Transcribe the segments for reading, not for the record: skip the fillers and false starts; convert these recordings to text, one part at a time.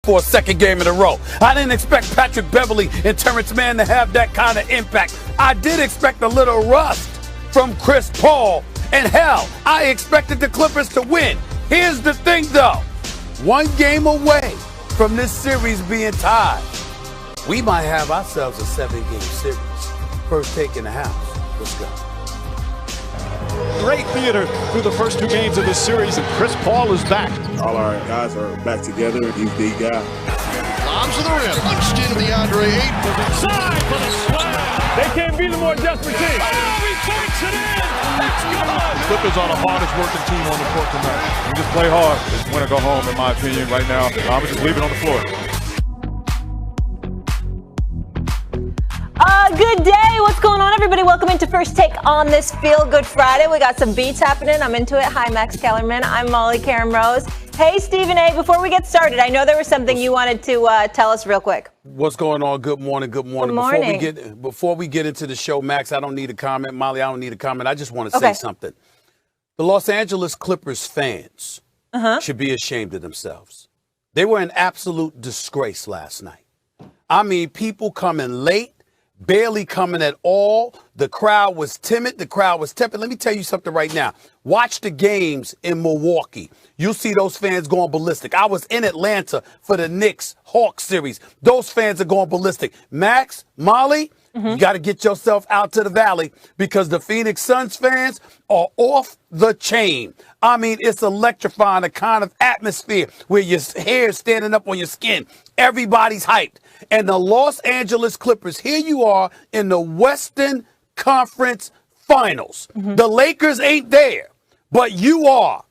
for a second game in a row. I didn't expect Patrick Beverley and Terrence Mann to have that kind of impact. I did expect a little rust from Chris Paul. And hell, I expected the Clippers to win. Here's the thing, though. One game away from this series being tied, we might have ourselves a 7-game series. First take in the house. Let's go. Great theater through the first 2 games of this series, and Chris Paul is back. All our guys are back together. He's the guy. Bombs to the rim. Punched into the Andre Ayton. Side for the slam. They can't be the more desperate team. Oh, he points it in. That's good. Clippers are the hardest working team on the court tonight. We just play hard. Just win or go home, in my opinion, right now. I'm just leave it on the floor. Good day. What's going on, everybody? Welcome into First Take on this Feel Good Friday. We got some beats happening. I'm into it. Hi, Max Kellerman. I'm Molly Karen Rose. Hey, Stephen A. Before we get started, I know there was something you wanted to tell us real quick. What's going on? Good morning. Good morning. Good morning. Before we get into the show, Max, I don't need a comment. Molly, I don't need a comment. I just want to say something. The Los Angeles Clippers fans should be ashamed of themselves. They were an absolute disgrace last night. I mean, people coming late, barely coming at all. The crowd was timid. The crowd was tepid. Let me tell you something right now. Watch the games in Milwaukee. You'll see those fans going ballistic. I was in Atlanta for the Knicks-Hawks series. Those fans are going ballistic. Max, Molly, you got to get yourself out to the valley because the Phoenix Suns fans are off the chain. I mean, it's electrifying, the kind of atmosphere where your hair is standing up on your skin. Everybody's hyped. And the Los Angeles Clippers, here you are in the Western Conference Finals. The Lakers ain't there, but you are.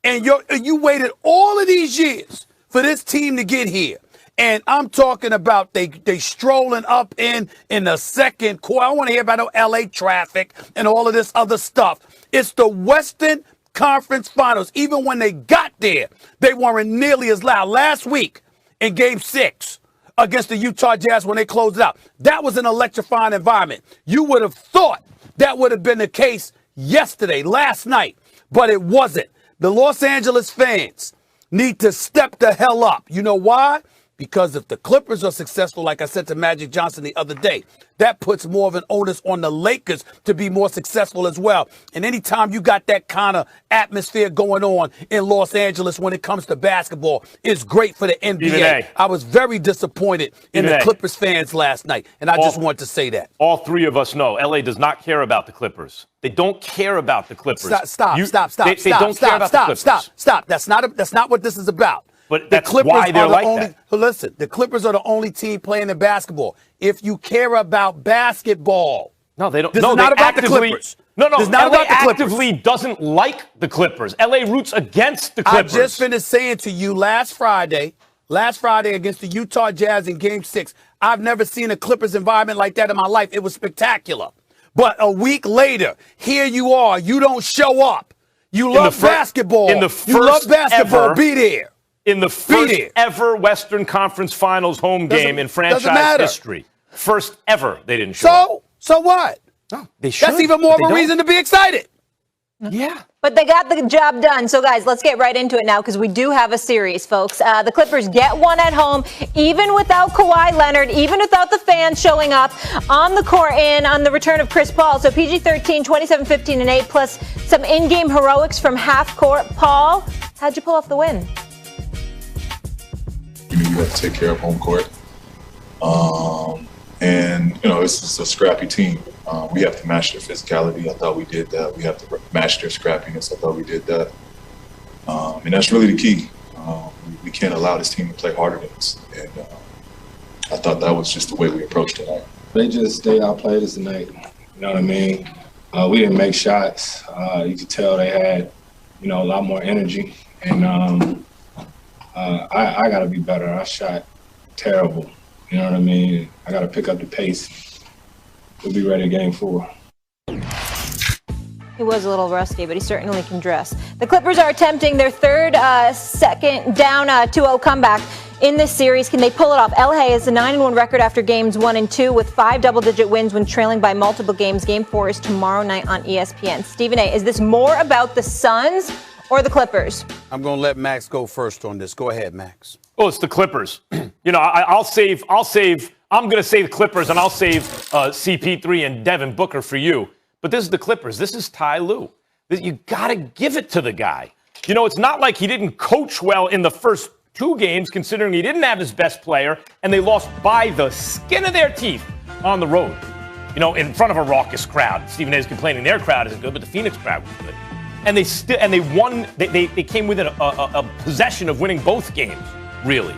And you waited all of these years for this team to get here. And I'm talking about they strolling up in the second quarter. I don't want to hear about no L.A. traffic and all of this other stuff. It's the Western Conference Finals. Even when they got there, they weren't nearly as loud. Last week in Game 6 against the Utah Jazz when they closed it out, that was an electrifying environment. You would have thought that would have been the case yesterday, last night, but it wasn't. The Los Angeles fans need to step the hell up. You know why? Because if the Clippers are successful, like I said to Magic Johnson the other day, that puts more of an onus on the Lakers to be more successful as well. And anytime you got that kind of atmosphere going on in Los Angeles when it comes to basketball, it's great for the NBA. I was very disappointed in the Clippers fans last night, and I just want to say that. All three of us know LA does not care about the Clippers. They don't care about the Clippers. Stop. That's not what this is about. But that's why they're like that. Listen, the Clippers are the only team playing in basketball. If you care about basketball, no, they don't. This is not about the Clippers. No. This is not LA about the Clippers. actively doesn't like the Clippers. LA roots against the Clippers. I just finished saying to you last Friday against the Utah Jazz in Game 6, I've never seen a Clippers environment like that in my life. It was spectacular. But a week later, here you are. You don't show up. You love basketball. In the first you love basketball. Ever, be there. In the first ever Western Conference Finals home game in franchise history. First ever, they didn't show up. So what? No, they should. That's even more of a reason to be excited. Yeah. But they got the job done. So, guys, let's get right into it now because we do have a series, folks. The Clippers get one at home, even without Kawhi Leonard, even without the fans showing up on the court and on the return of Chris Paul. So, PG-13, 27, 15, and 8, plus some in-game heroics from half court. Paul, how'd you pull off the win? You have to take care of home court. And, it's a scrappy team. We have to match their physicality. I thought we did that. We have to match their scrappiness. I thought we did that. And that's really the key. We can't allow this team to play harder than us. And I thought that was just the way we approached tonight. They outplayed us tonight. You know what I mean? We didn't make shots. You could tell they had, a lot more energy. And I got to be better. I shot terrible. You know what I mean? I got to pick up the pace. We'll be ready Game 4. He was a little rusty, but he certainly can dress. The Clippers are attempting their third second down 2-0 comeback in this series. Can they pull it off? LA has a 9-1 record after games 1 and 2 with 5 double-digit wins when trailing by multiple games. Game 4 is tomorrow night on ESPN. Stephen A., is this more about the Suns or the Clippers? I'm going to let Max go first on this. Go ahead, Max. Oh, it's the Clippers. I'm going to say the Clippers, and I'll save CP3 and Devin Booker for you. But this is the Clippers. This is Ty Lue. You got to give it to the guy. It's not like he didn't coach well in the first 2 games, considering he didn't have his best player, and they lost by the skin of their teeth on the road. In front of a raucous crowd. Stephen A is complaining their crowd isn't good, but the Phoenix crowd was good. And they won. They came within a possession of winning both games, really.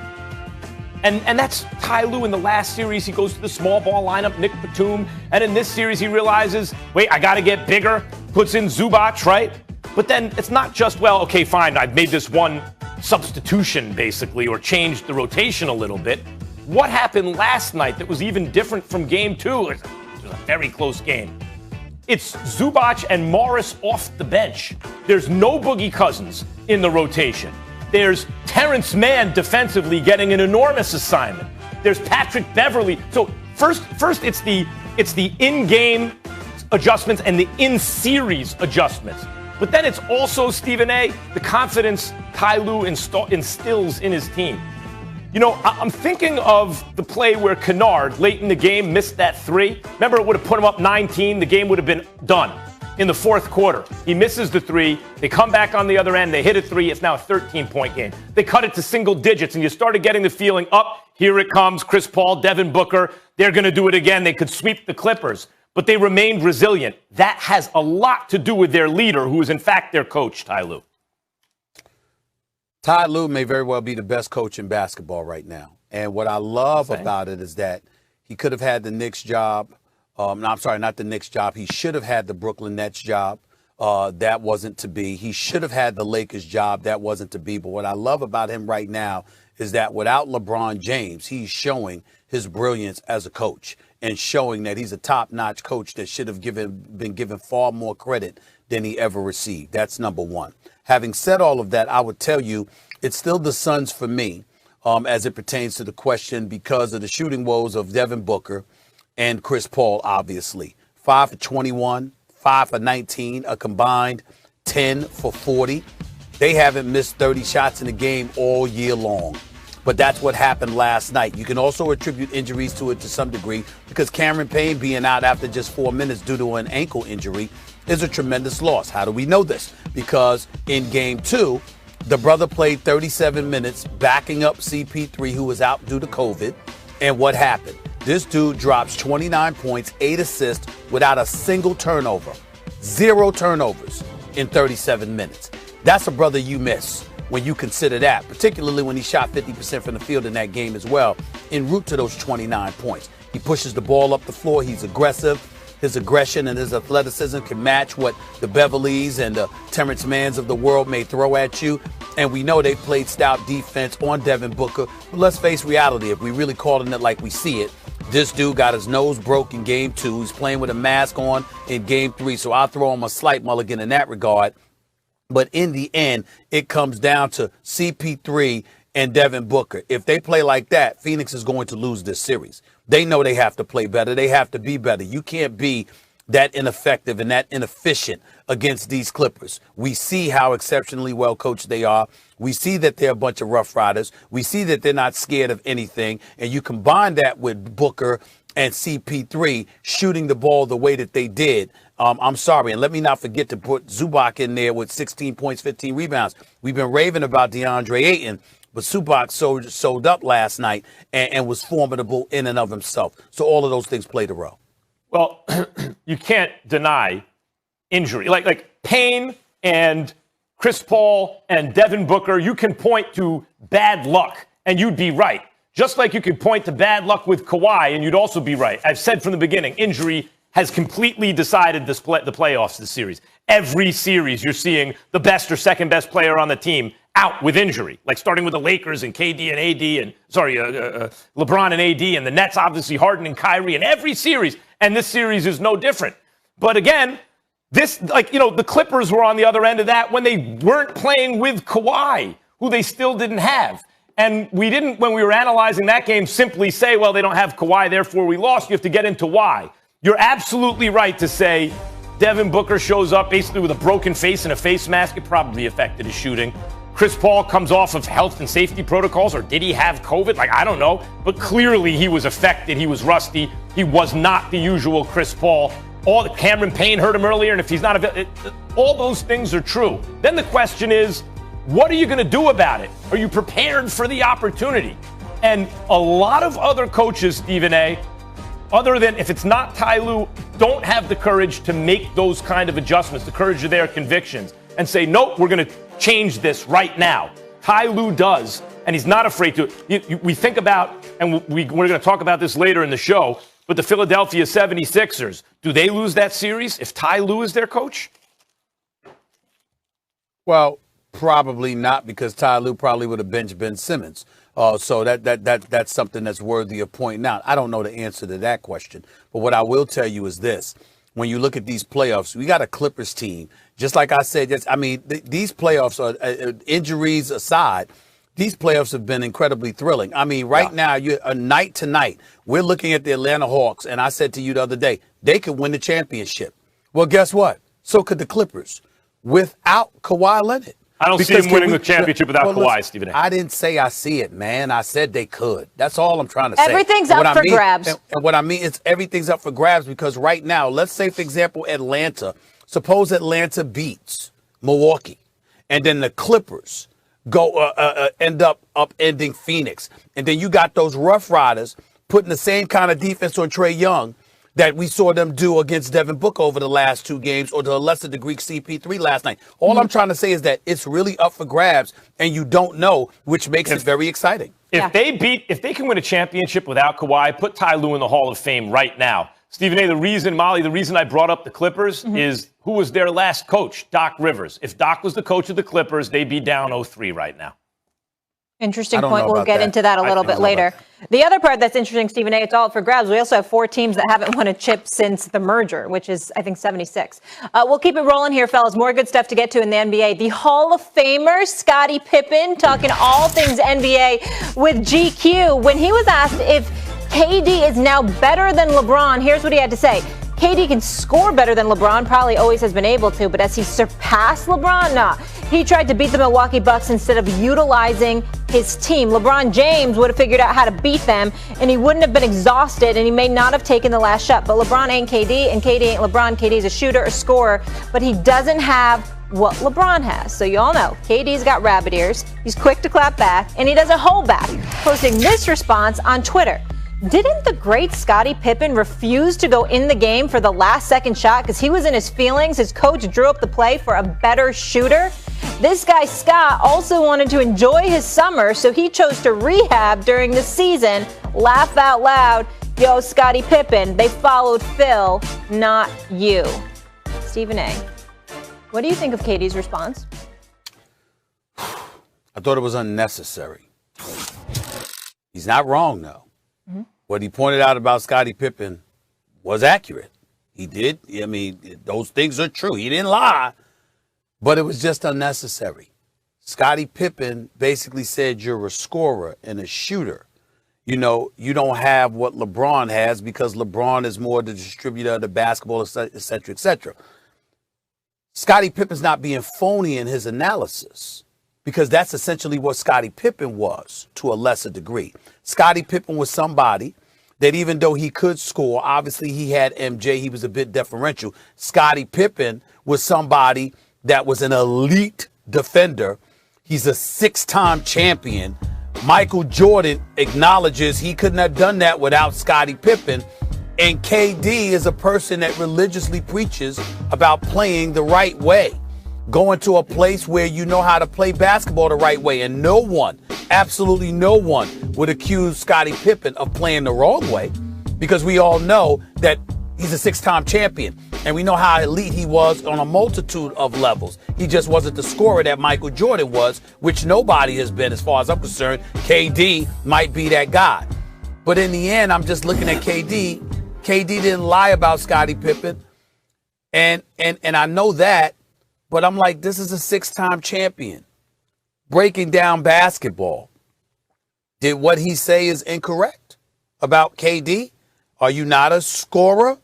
And that's Ty Lue. In the last series, he goes to the small ball lineup, Nick Batum. And in this series, he realizes, wait, I got to get bigger. Puts in Zubac, right? But then it's not just, well, okay, fine, I've made this one substitution, basically, or changed the rotation a little bit. What happened last night that was even different from game 2? It was a very close game. It's Zubac and Morris off the bench. There's no Boogie Cousins in the rotation. There's Terrence Mann defensively getting an enormous assignment. There's Patrick Beverley. So first it's the in-game adjustments and the in-series adjustments. But then it's also, Stephen A., the confidence Ty Lue instills in his team. I'm thinking of the play where Kennard, late in the game, missed that 3. Remember, it would have put him up 19. The game would have been done in the fourth quarter. He misses the 3. They come back on the other end. They hit a 3. It's now a 13-point game. They cut it to single digits, and you started getting the feeling, here it comes, Chris Paul, Devin Booker. They're going to do it again. They could sweep the Clippers. But they remained resilient. That has a lot to do with their leader, who is, in fact, their coach, Ty Lue. Ty Lue may very well be the best coach in basketball right now. And what I love about it is that he could have had the Knicks job. Not the Knicks job. He should have had the Brooklyn Nets job. That wasn't to be. He should have had the Lakers job. That wasn't to be. But what I love about him right now is that without LeBron James, he's showing his brilliance as a coach and showing that he's a top-notch coach that should have been given far more credit than he ever received. That's number one. Having said all of that, I would tell you it's still the Suns for me as it pertains to the question because of the shooting woes of Devin Booker and Chris Paul, obviously. 5 for 21, 5 for 19, a combined 10 for 40. They haven't missed 30 shots in a game all year long. But that's what happened last night. You can also attribute injuries to it to some degree because Cameron Payne being out after just 4 minutes due to an ankle injury is a tremendous loss. How do we know this? Because in game 2, the brother played 37 minutes backing up CP3, who was out due to COVID. And what happened? This dude drops 29 points, 8 assists without a single turnover. 0 turnovers in 37 minutes. That's a brother you miss when you consider that, particularly when he shot 50% from the field in that game as well, en route to those 29 points. He pushes the ball up the floor. He's aggressive. His aggression and his athleticism can match what the Beverleys and the Terrence Manns of the world may throw at you. And we know they played stout defense on Devin Booker. But let's face reality. If we really calling it like we see it, this dude got his nose broke in game 2. He's playing with a mask on in game 3. So I'll throw him a slight mulligan in that regard. But in the end, it comes down to CP3 and Devin Booker. If they play like that, Phoenix is going to lose this series. They know they have to play better. They have to be better. You can't be that ineffective and that inefficient against these Clippers. We see how exceptionally well coached they are. We see that they're a bunch of rough riders. We see that they're not scared of anything. And you combine that with Booker and CP3 shooting the ball the way that they did. I'm sorry. And let me not forget to put Zubac in there with 16 points, 15 rebounds. We've been raving about DeAndre Ayton, but Zubac sold up last night and was formidable in and of himself. So all of those things played a role. Well, you can't deny injury. Like Payne and Chris Paul and Devin Booker, you can point to bad luck, and you'd be right. Just like you could point to bad luck with Kawhi, and you'd also be right. I've said from the beginning, injury has completely decided the playoffs this series. Every series, you're seeing the best or second best player on the team out with injury, like starting with the Lakers and KD and AD LeBron and AD, and the Nets, obviously Harden and Kyrie, in every series. And this series is no different. But again, the Clippers were on the other end of that when they weren't playing with Kawhi, who they still didn't have. And we didn't, when we were analyzing that game, simply say, well, they don't have Kawhi, therefore we lost. You have to get into why. You're absolutely right to say Devin Booker shows up basically with a broken face and a face mask. It probably affected his shooting. Chris Paul comes off of health and safety protocols, or did he have COVID? Like, I don't know. But clearly he was affected. He was rusty. He was not the usual Chris Paul. Cameron Payne hurt him earlier, and if he's not all those things are true. Then the question is, what are you going to do about it? Are you prepared for the opportunity? And a lot of other coaches, Stephen A., other than if it's not Ty Lue, don't have the courage to make those kind of adjustments, the courage of their convictions, and say, nope, we're going to change this right now. Ty Lue does, and he's not afraid to. We think about, and we're going to talk about this later in the show, but the Philadelphia 76ers, do they lose that series if Ty Lue is their coach? Well, probably not, because Ty Lue probably would have benched Ben Simmons. So that's something that's worthy of pointing out. I don't know the answer to that question. But what I will tell you is this. When you look at these playoffs, we got a Clippers team. Just like I said, these playoffs, are injuries aside, these playoffs have been incredibly thrilling. I mean, right now, you're a night to night. We're looking at the Atlanta Hawks, and I said to you the other day, they could win the championship. Well, guess what? So could the Clippers without Kawhi Leonard. I don't see him winning the championship without Kawhi, Stephen A. I didn't say I see it, man. I said they could. That's all I'm trying to say. Everything's up for grabs. And what I mean is everything's up for grabs, because right now, let's say, for example, Atlanta. Suppose Atlanta beats Milwaukee, and then the Clippers go end up upending Phoenix. And then you got those Rough Riders putting the same kind of defense on Trae Young that we saw them do against Devin Booker over the last 2 games, or to a lesser degree CP3 last night. All I'm trying to say is that it's really up for grabs, and you don't know, which makes it very exciting. If they can win a championship without Kawhi, put Ty Lue in the Hall of Fame right now. Stephen A., the reason I brought up the Clippers is who was their last coach? Doc Rivers. If Doc was the coach of the Clippers, they'd be down 0-3 right now. Interesting point. We'll get into that a little bit later. The other part that's interesting, Stephen A., it's all up for grabs. We also have 4 teams that haven't won a chip since the merger, which is, I think, 76. We'll keep it rolling here, fellas. More good stuff to get to in the NBA. The Hall of Famer, Scottie Pippen, talking all things NBA with GQ. When he was asked if KD is now better than LeBron, here's what he had to say. KD can score better than LeBron, probably always has been able to, but has he surpassed LeBron? Nah. He tried to beat the Milwaukee Bucks instead of utilizing his team. LeBron James would have figured out how to beat them, and he wouldn't have been exhausted, and he may not have taken the last shot. But LeBron ain't KD, and KD ain't LeBron. KD's a shooter, a scorer, but he doesn't have what LeBron has. So you all know, KD's got rabbit ears. He's quick to clap back, and he doesn't hold back, posting this response on Twitter. Didn't the great Scottie Pippen refuse to go in the game for the last second shot because he was in his feelings? His coach drew up the play for a better shooter. This guy, Scott, also wanted to enjoy his summer, so he chose to rehab during the season. Laugh out loud. Yo, Scottie Pippen, they followed Phil, not you. Stephen A., what do you think of KD's response? I thought it was unnecessary. He's not wrong, though. What he pointed out about Scottie Pippen was accurate. He did. I mean, those things are true. He didn't lie, but it was just unnecessary. Scottie Pippen basically said you're a scorer and a shooter. You know, you don't have what LeBron has because LeBron is more the distributor of the basketball, et cetera, et cetera. Scottie Pippen's not being phony in his analysis, because that's essentially what Scottie Pippen was to a lesser degree. Scottie Pippen was somebody that, even though he could score, obviously he had MJ, he was a bit deferential. Scottie Pippen was somebody that was an elite defender. He's a 6-time champion. Michael Jordan acknowledges he couldn't have done that without Scottie Pippen. And KD is a person that religiously preaches about playing the right way. Going to a place where you know how to play basketball the right way. And no one, absolutely no one, would accuse Scottie Pippen of playing the wrong way, because we all know that he's a 6-time champion. And we know how elite he was on a multitude of levels. He just wasn't the scorer that Michael Jordan was, which nobody has been, as far as I'm concerned. KD might be that guy. But in the end, I'm just looking at KD. KD didn't lie about Scottie Pippen. And I know that. But I'm like, this is a 6-time champion breaking down basketball. Did what he say is incorrect about KD? Are you not a scorer?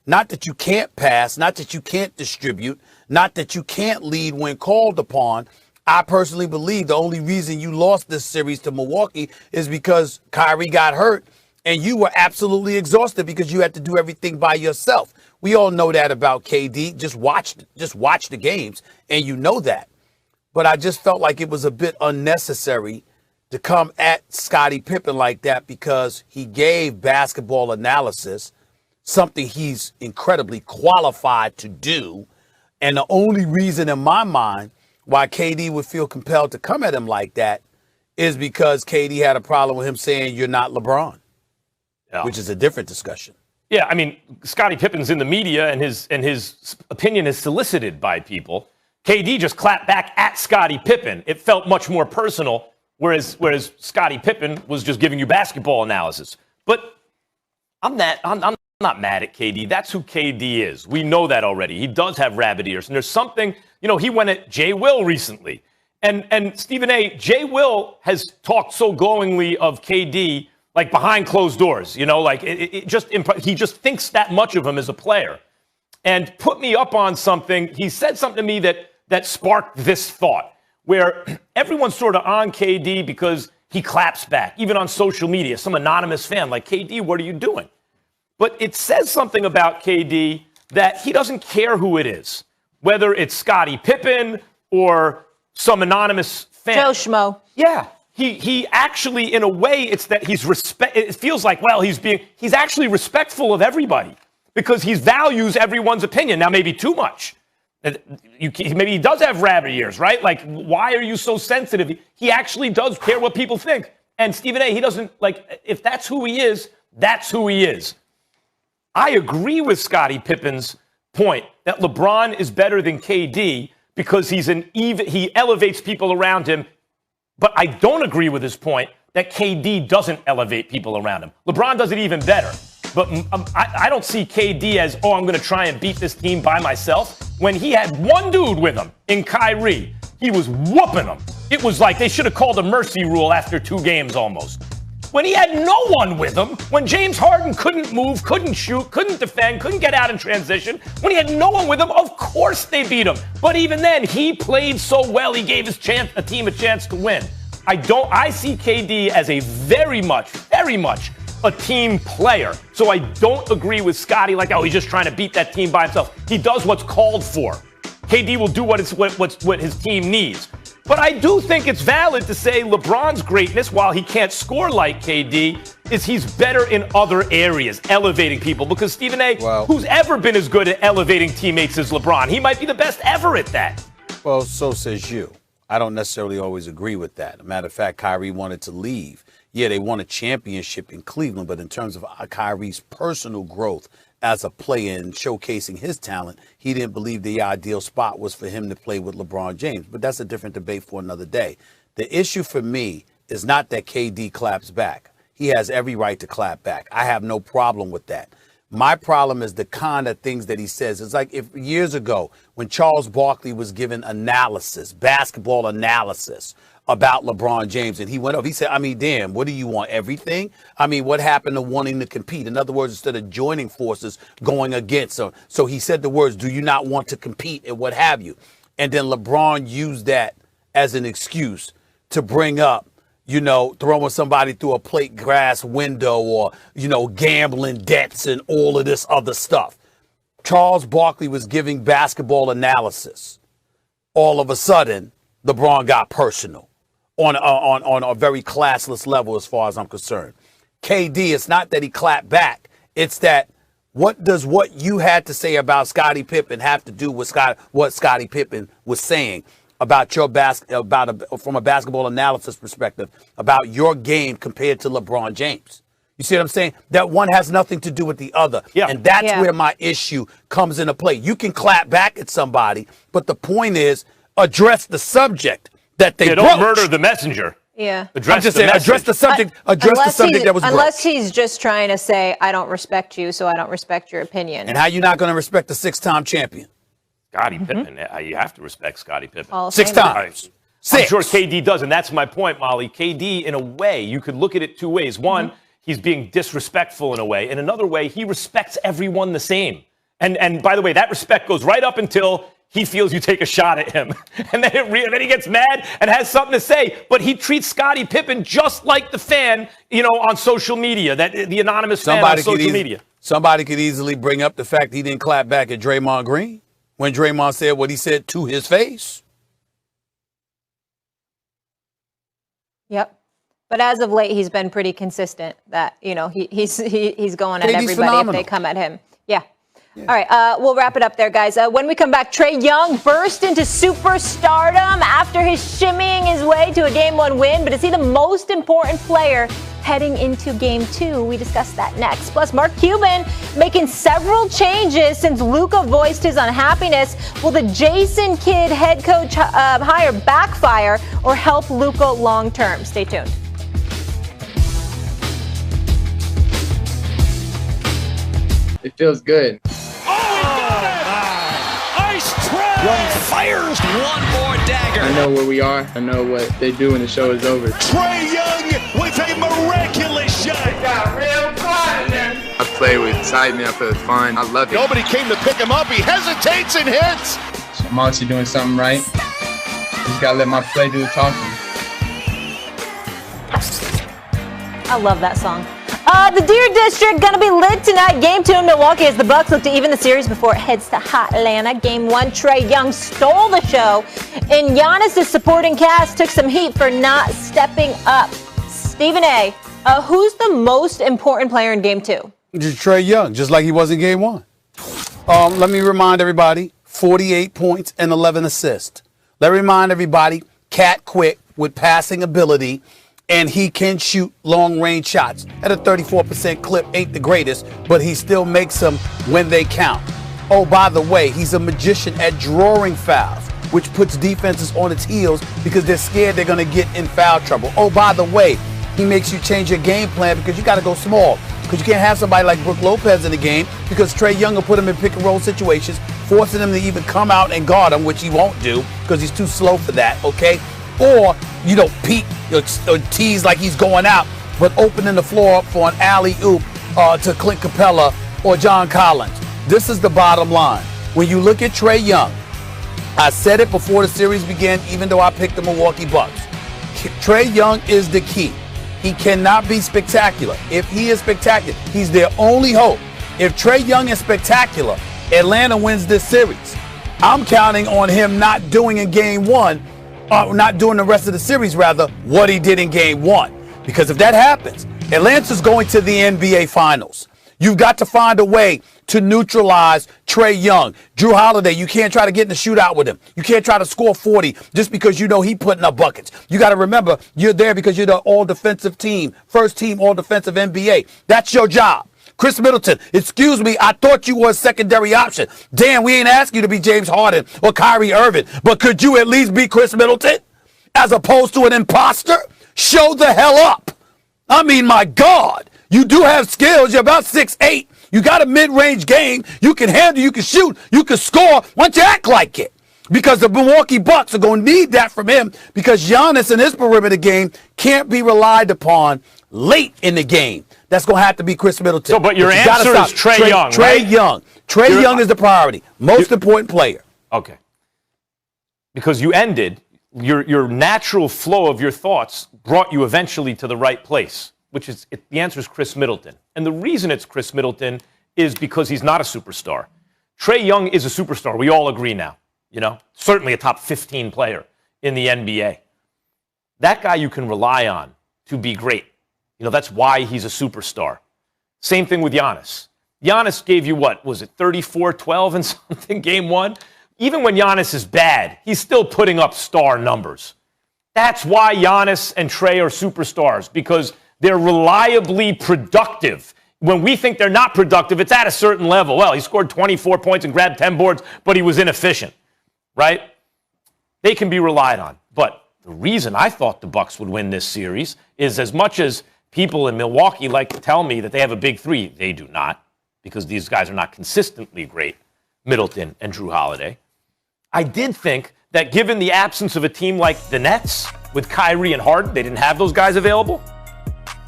Not that you can't pass, not that you can't distribute, not that you can't lead when called upon. I personally believe the only reason you lost this series to Milwaukee is because Kyrie got hurt and you were absolutely exhausted because you had to do everything by yourself. We all know that about KD. Just watch the games and you know that. But I just felt like it was a bit unnecessary to come at Scottie Pippen like that because he gave basketball analysis, something he's incredibly qualified to do. And the only reason in my mind why KD would feel compelled to come at him like that is because KD had a problem with him saying you're not LeBron, which is a different discussion. Yeah, I mean, Scottie Pippen's in the media and his opinion is solicited by people. KD just clapped back at Scottie Pippen. It felt much more personal, whereas Scottie Pippen was just giving you basketball analysis. But I'm not mad at KD. That's who KD is. We know that already. He does have rabbit ears. And there's something, he went at Jay Will recently. And Stephen A., Jay Will has talked so glowingly of KD, like behind closed doors, he just thinks that much of him as a player. And put me up on something. He said something to me that sparked this thought, where everyone's sort of on KD because he claps back, even on social media. Some anonymous fan like, KD, what are you doing? But it says something about KD that he doesn't care who it is, whether it's Scottie Pippen or some anonymous fan. Joe Schmo. Yeah. He actually, in a way, it's that it feels like, well, he's actually respectful of everybody because he values everyone's opinion. Now, maybe too much. Maybe he does have rabbit ears, right? Like, why are you so sensitive? He actually does care what people think. And Stephen A., he doesn't, if that's who he is, that's who he is. I agree with Scottie Pippen's point that LeBron is better than KD because he elevates people around him. But I don't agree with his point that KD doesn't elevate people around him. LeBron does it even better. But I don't see KD as, I'm going to try and beat this team by myself. When he had one dude with him in Kyrie, he was whooping him. It was like they should have called a mercy rule after 2 games almost. When he had no one with him, when James Harden couldn't move, couldn't shoot, couldn't defend, couldn't get out in transition, when he had no one with him, of course they beat him. But even then, he played so well, he gave his team a chance to win. I see KD as a very much a team player. So I don't agree with Scottie like, he's just trying to beat that team by himself. He does what's called for. KD will do what his team needs. But I do think it's valid to say LeBron's greatness, while he can't score like KD, is he's better in other areas, elevating people. Because Stephen A., who's ever been as good at elevating teammates as LeBron? He might be the best ever at that. Well, so says you. I don't necessarily always agree with that. As a matter of fact, Kyrie wanted to leave. Yeah, they won a championship in Cleveland, but in terms of Kyrie's personal growth as a player and showcasing his talent, he didn't believe the ideal spot was for him to play with LeBron James. But that's a different debate for another day. The issue for me is not that KD claps back. He has every right to clap back. I have no problem with that. My problem is the kind of things that he says. It's like if years ago when Charles Barkley was given basketball analysis about LeBron James, and he went up, he said, damn, what do you want, everything? What happened to wanting to compete? In other words, instead of joining forces, going against him. So he said the words, do you not want to compete and what have you? And then LeBron used that as an excuse to bring up, throwing somebody through a plate glass window or, gambling debts and all of this other stuff. Charles Barkley was giving basketball analysis. All of a sudden, LeBron got personal on a very classless level as far as I'm concerned. KD, it's not that he clapped back. It's that what does what you had to say about Scottie Pippen have to do with what Scottie Pippen was saying about your from a basketball analysis perspective, about your game compared to LeBron James? You see what I'm saying? That one has nothing to do with the other. Yeah. And that's where my issue comes into play. You can clap back at somebody, but the point is address the subject that they don't murder the messenger. Yeah. Address the subject. Address the subject that was broke. Unless he's just trying to say, I don't respect you, so I don't respect your opinion. And how you not going to respect the 6-time champion? Scottie Pippen. You have to respect Scottie Pippen. 6 times. I'm sure KD does, and that's my point, Molly. KD, in a way, you could look at it 2 ways. One, he's being disrespectful in a way. In another way, he respects everyone the same. And by the way, that respect goes right up until he feels you take a shot at him. And then, then he gets mad and has something to say. But he treats Scottie Pippen just like the fan, on social media, the anonymous fan on social media. Somebody could easily bring up the fact he didn't clap back at Draymond Green when Draymond said what he said to his face. Yep. But as of late, he's been pretty consistent that, he's going at everybody phenomenal. if they come at him. Yeah. All right, we'll wrap it up there, guys. When we come back, Trae Young burst into superstardom after his shimmying his way to a Game 1 win. But is he the most important player heading into Game 2? We discuss that next. Plus, Mark Cuban making several changes since Luka voiced his unhappiness. Will the Jason Kidd head coach hire backfire or help Luka long term? Stay tuned. It feels good. Young fires one more dagger. I know where we are. I know what they do when the show is over. Trae Young with a miraculous shot. Got real fun in there. I play with excitement. I feel fun. I love it. Nobody came to pick him up. He hesitates and hits. I'm obviously doing something right. Just gotta let my play do the talking. I love that song. The Deer District going to be lit tonight. Game 2 in Milwaukee as the Bucks look to even the series before it heads to hot Atlanta. Game 1, Trae Young stole the show, and Giannis' supporting cast took some heat for not stepping up. Stephen A., who's the most important player in Game 2? Trae Young, just like he was in Game 1. Let me remind everybody, 48 points and 11 assists. Let me remind everybody, cat quick with passing ability, and he can shoot long-range shots at a 34% clip. Ain't the greatest, but he still makes them when they count. Oh, by the way, he's a magician at drawing fouls, which puts defenses on its heels because they're scared they're going to get in foul trouble. Oh, by the way, he makes you change your game plan because you got to go small. Because you can't have somebody like Brook Lopez in the game because Trae Young will put him in pick-and-roll situations, forcing him to even come out and guard him, which he won't do because he's too slow for that, okay? Or, peek or tease like he's going out, but opening the floor up for an alley-oop to Clint Capella or John Collins. This is the bottom line. When you look at Trae Young, I said it before the series began, even though I picked the Milwaukee Bucks. Trae Young is the key. He cannot be spectacular. If he is spectacular, he's their only hope. If Trae Young is spectacular, Atlanta wins this series. I'm counting on him not doing in Game 1, not doing the rest of the series, rather, what he did in Game 1. Because if that happens, Atlanta's going to the NBA Finals. You've got to find a way to neutralize Trae Young. Drew Holiday, you can't try to get in the shootout with him. You can't try to score 40 just because he putting up buckets. You got to remember, you're there because you're the all-defensive team, first team all-defensive NBA. That's your job. Chris Middleton, excuse me, I thought you were a secondary option. Damn, we ain't asking you to be James Harden or Kyrie Irving, but could you at least be Chris Middleton as opposed to an imposter? Show the hell up. I mean, my God, you do have skills. You're about 6'8". You got a mid-range game. You can handle, you can shoot, you can score. Why don't you act like it? Because the Milwaukee Bucks are going to need that from him because Giannis in his perimeter game can't be relied upon late in the game. That's going to have to be Chris Middleton. So, but your answer is Trae Young, Trae right? Young. Trae Young is the priority. Most important player. Okay. Because you ended, your natural flow of your thoughts brought you eventually to the right place, which is, the answer is Chris Middleton. And the reason it's Chris Middleton is because he's not a superstar. Trae Young is a superstar. We all agree now. Certainly a top 15 player in the NBA. That guy you can rely on to be great. That's why he's a superstar. Same thing with Giannis. Giannis gave you what? Was it 34-12 and something Game 1? Even when Giannis is bad, he's still putting up star numbers. That's why Giannis and Trae are superstars, because they're reliably productive. When we think they're not productive, it's at a certain level. Well, he scored 24 points and grabbed 10 boards, but he was inefficient, right? They can be relied on. But the reason I thought the Bucks would win this series is, as much as people in Milwaukee like to tell me that they have a big three, they do not, because these guys are not consistently great, Middleton and Drew Holiday. I did think that given the absence of a team like the Nets with Kyrie and Harden, they didn't have those guys available,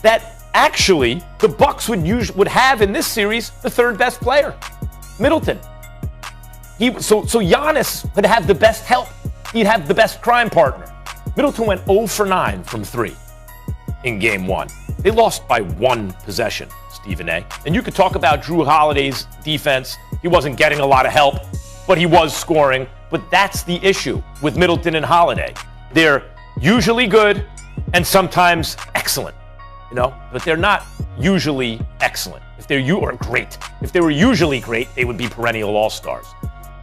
that actually the Bucks would have in this series the third best player, Middleton. So Giannis would have the best help. He'd have the best crime partner. Middleton went 0 for 9 from 3 in game 1. They lost by 1 possession, Stephen A. And you could talk about Drew Holiday's defense. He wasn't getting a lot of help, but he was scoring. But that's the issue with Middleton and Holiday. They're usually good and sometimes excellent, but they're not usually excellent. If they're great. If they were usually great, they would be perennial all-stars.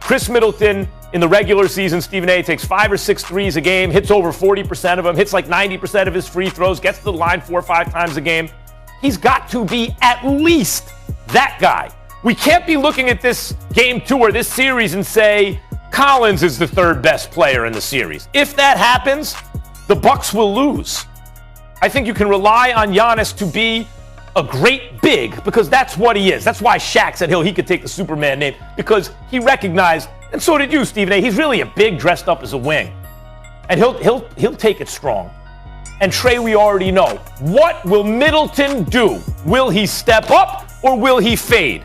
Chris Middleton in the regular season, Stephen A, takes 5 or 6 threes a game, hits over 40% of them, hits like 90% of his free throws, gets to the line 4 or 5 times a game. He's got to be at least that guy. We can't be looking at this game 2 or this series and say Collins is the 3rd best player in the series. If that happens, the Bucks will lose. I think you can rely on Giannis to be a great big because that's what he is. That's why Shaq said he could take the Superman name because he recognized, and so did you, Stephen A. He's really a big dressed up as a wing, and he'll take it strong. And Trey, we already know. What will Middleton do? Will he step up or will he fade?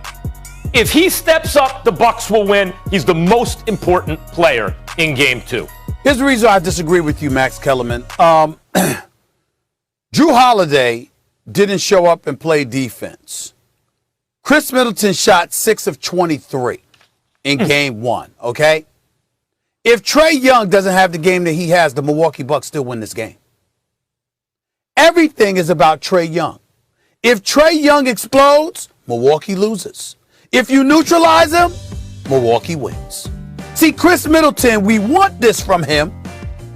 If he steps up, the Bucks will win. He's the most important player in Game 2. Here's the reason I disagree with you, Max Kellerman. Drew Holiday didn't show up and play defense. Chris Middleton shot 6 of 23 in Game 1, okay? If Trae Young doesn't have the game that he has, the Milwaukee Bucks still win this game. Everything is about Trae Young. If Trae Young explodes, Milwaukee loses. If you neutralize him, Milwaukee wins. See, Chris Middleton, we want this from him.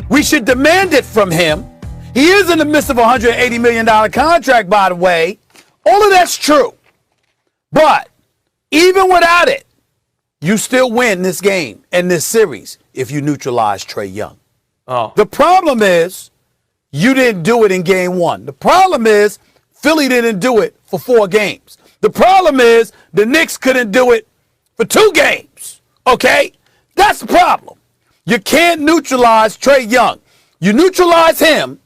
We should demand it from him. He is in the midst of a $180 million contract, by the way. All of that's true. But even without it, you still win this game and this series if you neutralize Trae Young. Oh. The problem is you didn't do it in Game 1. The problem is Philly didn't do it for 4 games. The problem is the Knicks couldn't do it for 2 games. Okay? That's the problem. You can't neutralize Trae Young. You neutralize him,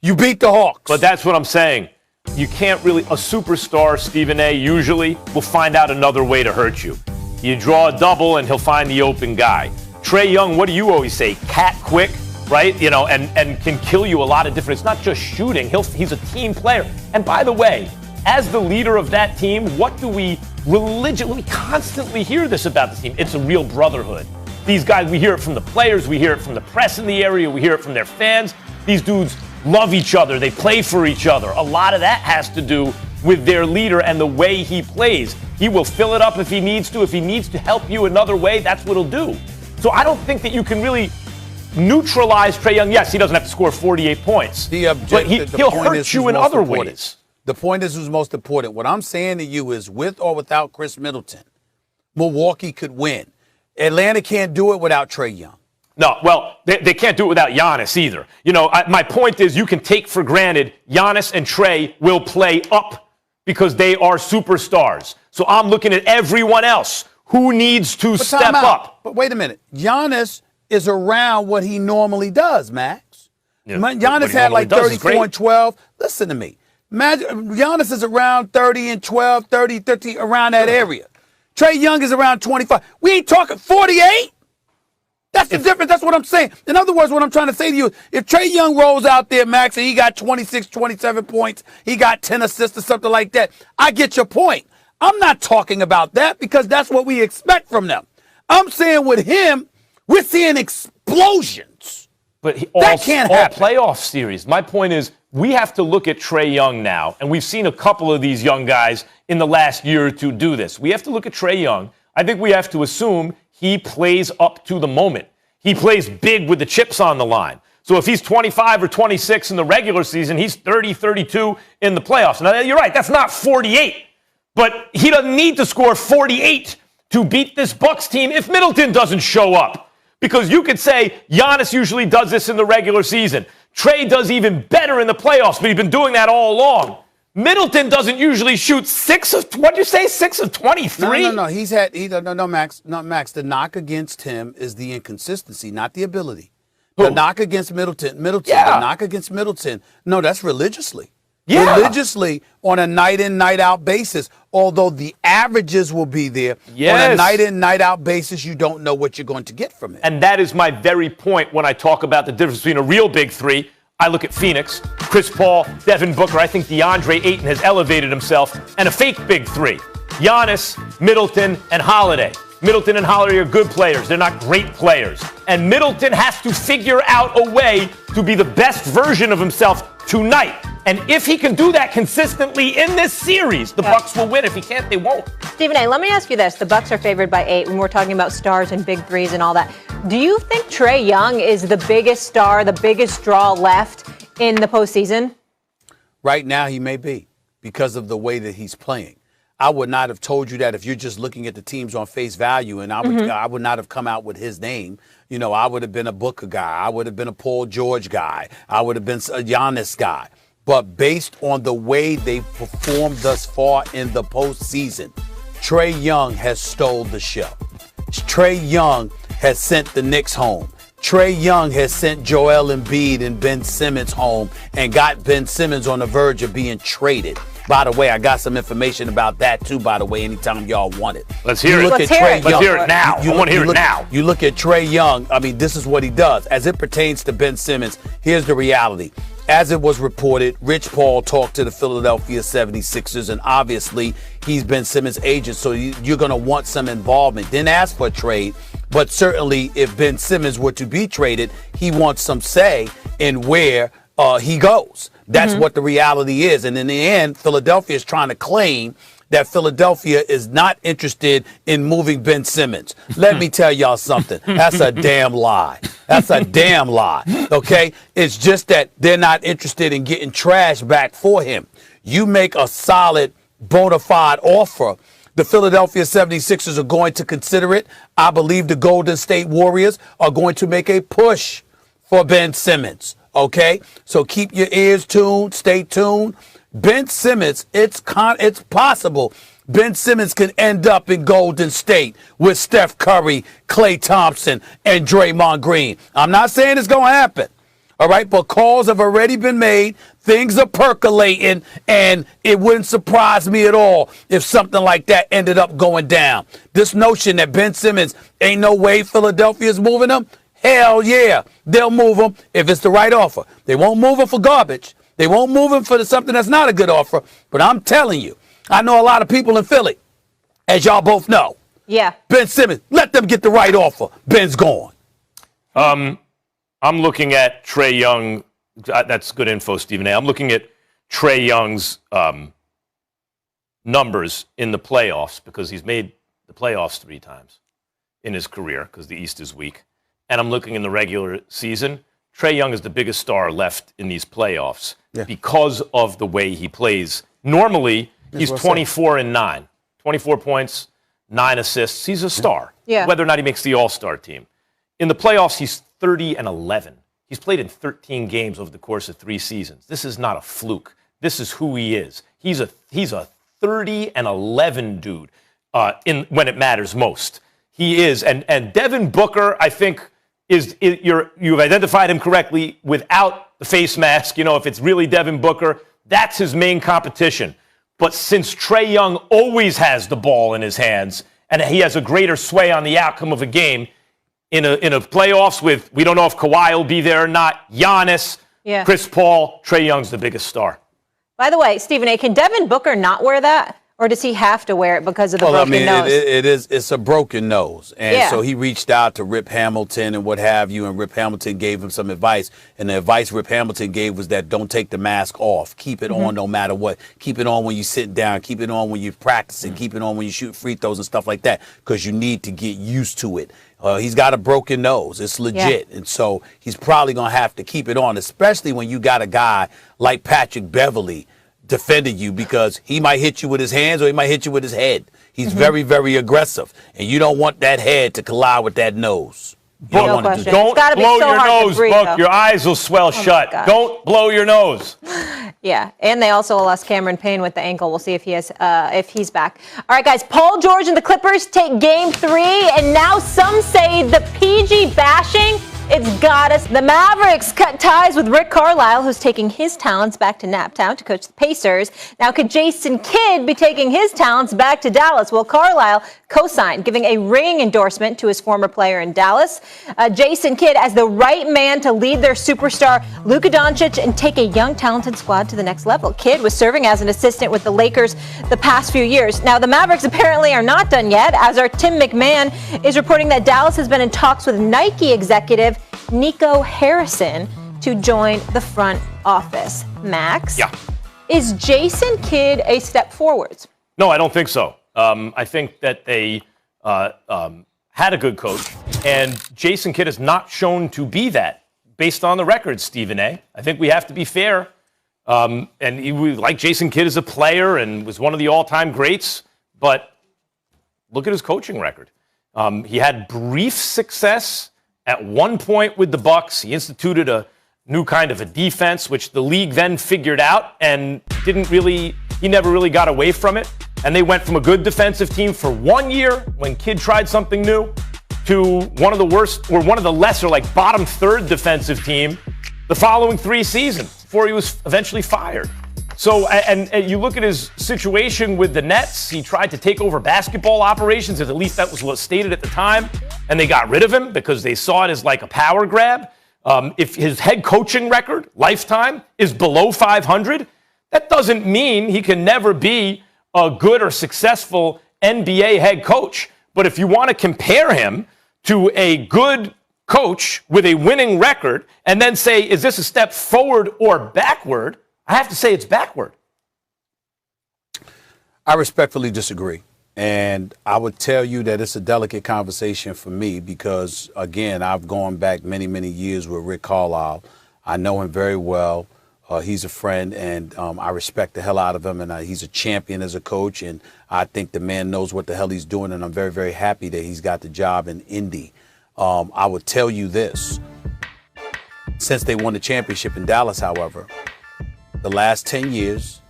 you beat the Hawks. But that's what I'm saying. You can't really, a superstar, Stephen A, usually will find out another way to hurt you. You draw a double and he'll find the open guy. Trae Young, what do you always say? Cat quick, right? And can kill you a lot of different. It's not just shooting. He's a team player. And by the way, as the leader of that team, what do we constantly hear this about the team? It's a real brotherhood. These guys, we hear it from the players, we hear it from the press in the area, we hear it from their fans. These dudes love each other. They play for each other. A lot of that has to do with their leader and the way he plays. He will fill it up if he needs to. If he needs to help you another way, that's what he'll do. So I don't think that you can really neutralize Trae Young. Yes, he doesn't have to score 48 points, but he'll hurt you in other ways. The point is who's most important. What I'm saying to you is with or without Chris Middleton, Milwaukee could win. Atlanta can't do it without Trae Young. No, well, they can't do it without Giannis either. My point is you can take for granted Giannis and Trae will play up because they are superstars. So I'm looking at everyone else who needs to step up. But wait a minute. Giannis is around what he normally does, Max. Yeah, Giannis had like 34 and 12. Listen to me. Giannis is around 30 and 12, 30, 13, around that area. Trae Young is around 25. We ain't talking 48. That's the difference. That's what I'm saying. In other words, what I'm trying to say to you, if Trae Young rolls out there, Max, and he got 26, 27 points, he got 10 assists or something like that, I get your point. I'm not talking about that because that's what we expect from them. I'm saying with him, we're seeing explosions. But that can't happen. All playoff series. My point is we have to look at Trae Young now, and we've seen a couple of these young guys in the last year or two do this. We have to look at Trae Young. I think we have to assume he plays up to the moment. He plays big with the chips on the line. So if he's 25 or 26 in the regular season, he's 30, 32 in the playoffs. Now, you're right, that's not 48. But he doesn't need to score 48 to beat this Bucks team if Middleton doesn't show up. Because you could say Giannis usually does this in the regular season. Trae does even better in the playoffs, but he's been doing that all along. Middleton doesn't usually shoot 6 of 23. No, Max. The knock against him is the inconsistency, not the ability. The knock against Middleton. The knock against Middleton. No, that's religiously. religiously on a night-in, night-out basis. Although the averages will be there, on a night-in, night-out basis, you don't know what you're going to get from it. And that is my very point when I talk about the difference between a real big three. I look at Phoenix, Chris Paul, Devin Booker. I think DeAndre Ayton has elevated himself, and a fake big three. Giannis, Middleton, and Holiday. Middleton and Holiday are good players. They're not great players. And Middleton has to figure out a way to be the best version of himself tonight. And if he can do that consistently in this series, the Bucks will win. If he can't, they won't. Stephen A., let me ask you this. The Bucks are favored by 8 when we're talking about stars and big threes and all that. Do you think Trae Young is the biggest star, the biggest draw left in the postseason? Right now, he may be because of the way that he's playing. I would not have told you that if you're just looking at the teams on face value, and I would not have come out with his name. You know, I would have been a Booker guy. I would have been a Paul George guy. I would have been a Giannis guy. But based on the way they've performed thus far in the postseason, Trae Young has stole the show. Trae Young has sent the Knicks home. Trae Young has sent Joel Embiid and Ben Simmons home and got Ben Simmons on the verge of being traded. By the way, I got some information about that, too, by the way, anytime y'all want it. Let's hear it. Let's hear it now. I want to hear it now. You look at Trae Young. I mean, this is what he does. As it pertains to Ben Simmons, here's the reality. As it was reported, Rich Paul talked to the Philadelphia 76ers, and obviously he's Ben Simmons' agent, so you're going to want some involvement. Didn't ask for a trade, but certainly if Ben Simmons were to be traded, he wants some say in where he goes. That's what the reality is. And in the end, Philadelphia is trying to claim that Philadelphia is not interested in moving Ben Simmons. Let me tell y'all something. That's a damn lie. That's a damn lie. Okay? It's just that they're not interested in getting trash back for him. You make a solid, bona fide offer. The Philadelphia 76ers are going to consider it. I believe the Golden State Warriors are going to make a push for Ben Simmons. Okay? So keep your ears tuned. Stay tuned. Ben Simmons, it's possible Ben Simmons can end up in Golden State with Steph Curry, Klay Thompson, and Draymond Green. I'm not saying it's going to happen. All right? But calls have already been made. Things are percolating, and it wouldn't surprise me at all if something like that ended up going down. This notion that Ben Simmons ain't no way Philadelphia's moving him, hell yeah, they'll move him if it's the right offer. They won't move him for garbage. They won't move him for something that's not a good offer. But I'm telling you, I know a lot of people in Philly, as y'all both know. Yeah. Ben Simmons, let them get the right offer. Ben's gone. I'm looking at Trae Young. That's good info, Stephen A. I'm looking at Trae Young's numbers in the playoffs because he's made the playoffs 3 times in his career because the East is weak. And I'm looking in the regular season. Trae Young is the biggest star left in these playoffs because of the way he plays. Normally, he's 24-9, 24 points, 9 assists. He's a star, whether or not he makes the All-Star team. In the playoffs, he's 30-11. He's played in 13 games over the course of 3 seasons. This is not a fluke. This is who he is. He's a 30-11 dude when it matters most. He is, and Devin Booker, I think. You've identified him correctly without the face mask. You know, if it's really Devin Booker, that's his main competition. But since Trae Young always has the ball in his hands and he has a greater sway on the outcome of a game in a playoffs with, we don't know if Kawhi will be there or not, Giannis, Chris Paul, Trae Young's the biggest star. By the way, Stephen A., can Devin Booker not wear that? Or does he have to wear it because of the broken nose? It's a broken nose. And so he reached out to Rip Hamilton and what have you, and Rip Hamilton gave him some advice. And the advice Rip Hamilton gave was that don't take the mask off. Keep it on no matter what. Keep it on when you sit down. Keep it on when you're practicing. Keep it on when you shoot free throws and stuff like that because you need to get used to it. He's got a broken nose. It's legit. And so he's probably going to have to keep it on, especially when you got a guy like Patrick Beverley defending you because he might hit you with his hands or he might hit you with his head. He's very, very aggressive, and you don't want that head to collide with that nose. Don't blow your nose, Book. Your eyes will swell shut. Don't blow your nose. Yeah, and they also lost Cameron Payne with the ankle. We'll see if he's back. All right, guys. Paul George and the Clippers take Game 3, and now some say the PG bashing It's got us. The Mavericks cut ties with Rick Carlisle, who's taking his talents back to Naptown to coach the Pacers. Now, could Jason Kidd be taking his talents back to Dallas? Well, Carlisle co-signed, giving a ring endorsement to his former player in Dallas. Jason Kidd as the right man to lead their superstar Luka Doncic and take a young, talented squad to the next level. Kidd was serving as an assistant with the Lakers the past few years. Now, the Mavericks apparently are not done yet, as our Tim McMahon is reporting that Dallas has been in talks with Nike executive Nico Harrison to join the front office. Max? Yeah. Is Jason Kidd a step forwards? No, I don't think so. I think that they had a good coach, and Jason Kidd has not shown to be that based on the record, Stephen A. I think we have to be fair. And we like Jason Kidd as a player and was one of the all-time greats, but look at his coaching record. He had brief success at one point with the Bucks. He instituted a new kind of a defense, which the league then figured out and he never really got away from it. And they went from a good defensive team for 1 year when Kidd tried something new to one of the worst or one of the lesser, like bottom third defensive team the following 3 seasons before he was eventually fired. So, and you look at his situation with the Nets, he tried to take over basketball operations, at least that was what stated at the time, and they got rid of him because they saw it as like a power grab. If his head coaching record, lifetime, is below 500, that doesn't mean he can never be a good or successful NBA head coach. But if you want to compare him to a good coach with a winning record and then say, is this a step forward or backward? I have to say it's backward. I respectfully disagree. And I would tell you that it's a delicate conversation for me because, again, I've gone back many, many years with Rick Carlisle. I know him very well. He's a friend, and I respect the hell out of him, and he's a champion as a coach, and I think the man knows what the hell he's doing, and I'm very, very happy that he's got the job in Indy. I would tell you this. Since they won the championship in Dallas, however, the last 10 years,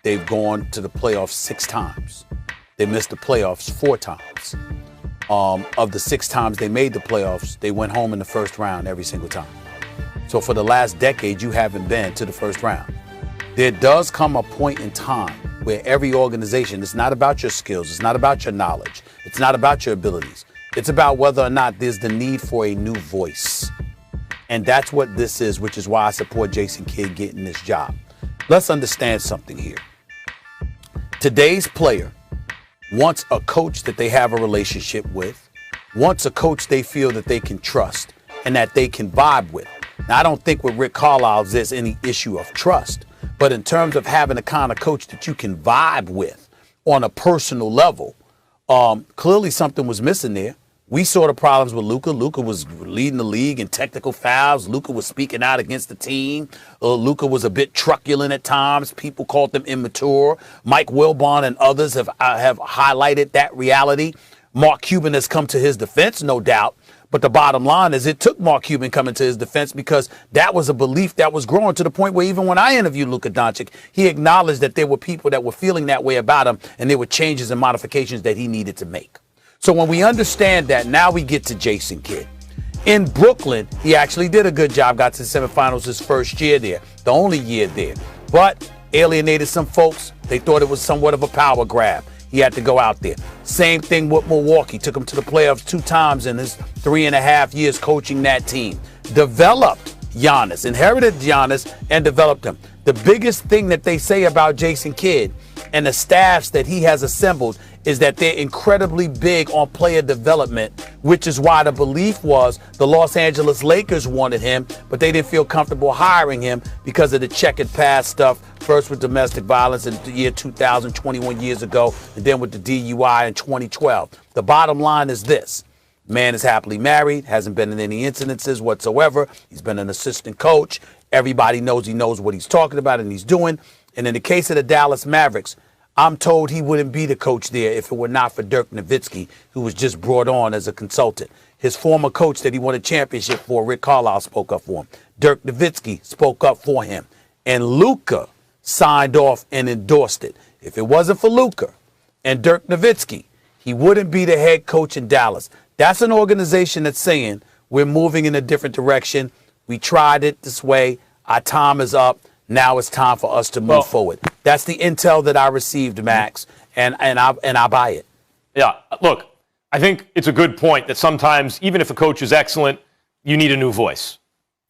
they've gone to the playoffs 6 times. They missed the playoffs 4 times. Of the 6 times they made the playoffs, they went home in the first round every single time. So for the last decade, you haven't been to the first round. There does come a point in time where every organization, it's not about your skills, it's not about your knowledge, it's not about your abilities. It's about whether or not there's the need for a new voice. And that's what this is, which is why I support Jason Kidd getting this job. Let's understand something here. Today's player wants a coach that they have a relationship with, wants a coach they feel that they can trust and that they can vibe with. Now, I don't think with Rick Carlisle there's any issue of trust, but in terms of having the kind of coach that you can vibe with on a personal level, clearly something was missing there. We saw the problems with Luka. Luka was leading the league in technical fouls. Luka was speaking out against the team. Luka was a bit truculent at times. People called them immature. Mike Wilbon and others have highlighted that reality. Mark Cuban has come to his defense, no doubt. But the bottom line is it took Mark Cuban coming to his defense because that was a belief that was growing to the point where even when I interviewed Luka Doncic, he acknowledged that there were people that were feeling that way about him and there were changes and modifications that he needed to make. So when we understand that, now we get to Jason Kidd. In Brooklyn, he actually did a good job, got to the semifinals his first year there, the only year there. But alienated some folks. They thought it was somewhat of a power grab. He had to go out there. Same thing with Milwaukee. Took him to the playoffs 2 times in his 3.5 years coaching that team. Developed Giannis, inherited Giannis, and developed him. The biggest thing that they say about Jason Kidd and the staffs that he has assembled is that they're incredibly big on player development, which is why the belief was the Los Angeles Lakers wanted him, but they didn't feel comfortable hiring him because of the checkered past stuff, first with domestic violence in the year 2000, 21 years ago, and then with the DUI in 2012. The bottom line is this. Man is happily married, hasn't been in any incidences whatsoever. He's been an assistant coach. Everybody knows he knows what he's talking about and he's doing. And in the case of the Dallas Mavericks, I'm told he wouldn't be the coach there if it were not for Dirk Nowitzki, who was just brought on as a consultant. His former coach that he won a championship for, Rick Carlisle, spoke up for him. Dirk Nowitzki spoke up for him. And Luka signed off and endorsed it. If it wasn't for Luka and Dirk Nowitzki, he wouldn't be the head coach in Dallas. That's an organization that's saying, we're moving in a different direction. We tried it this way. Our time is up. Now it's time for us to move forward. That's the intel that I received, Max, and I buy it. Yeah, look, I think it's a good point that sometimes, even if a coach is excellent, you need a new voice.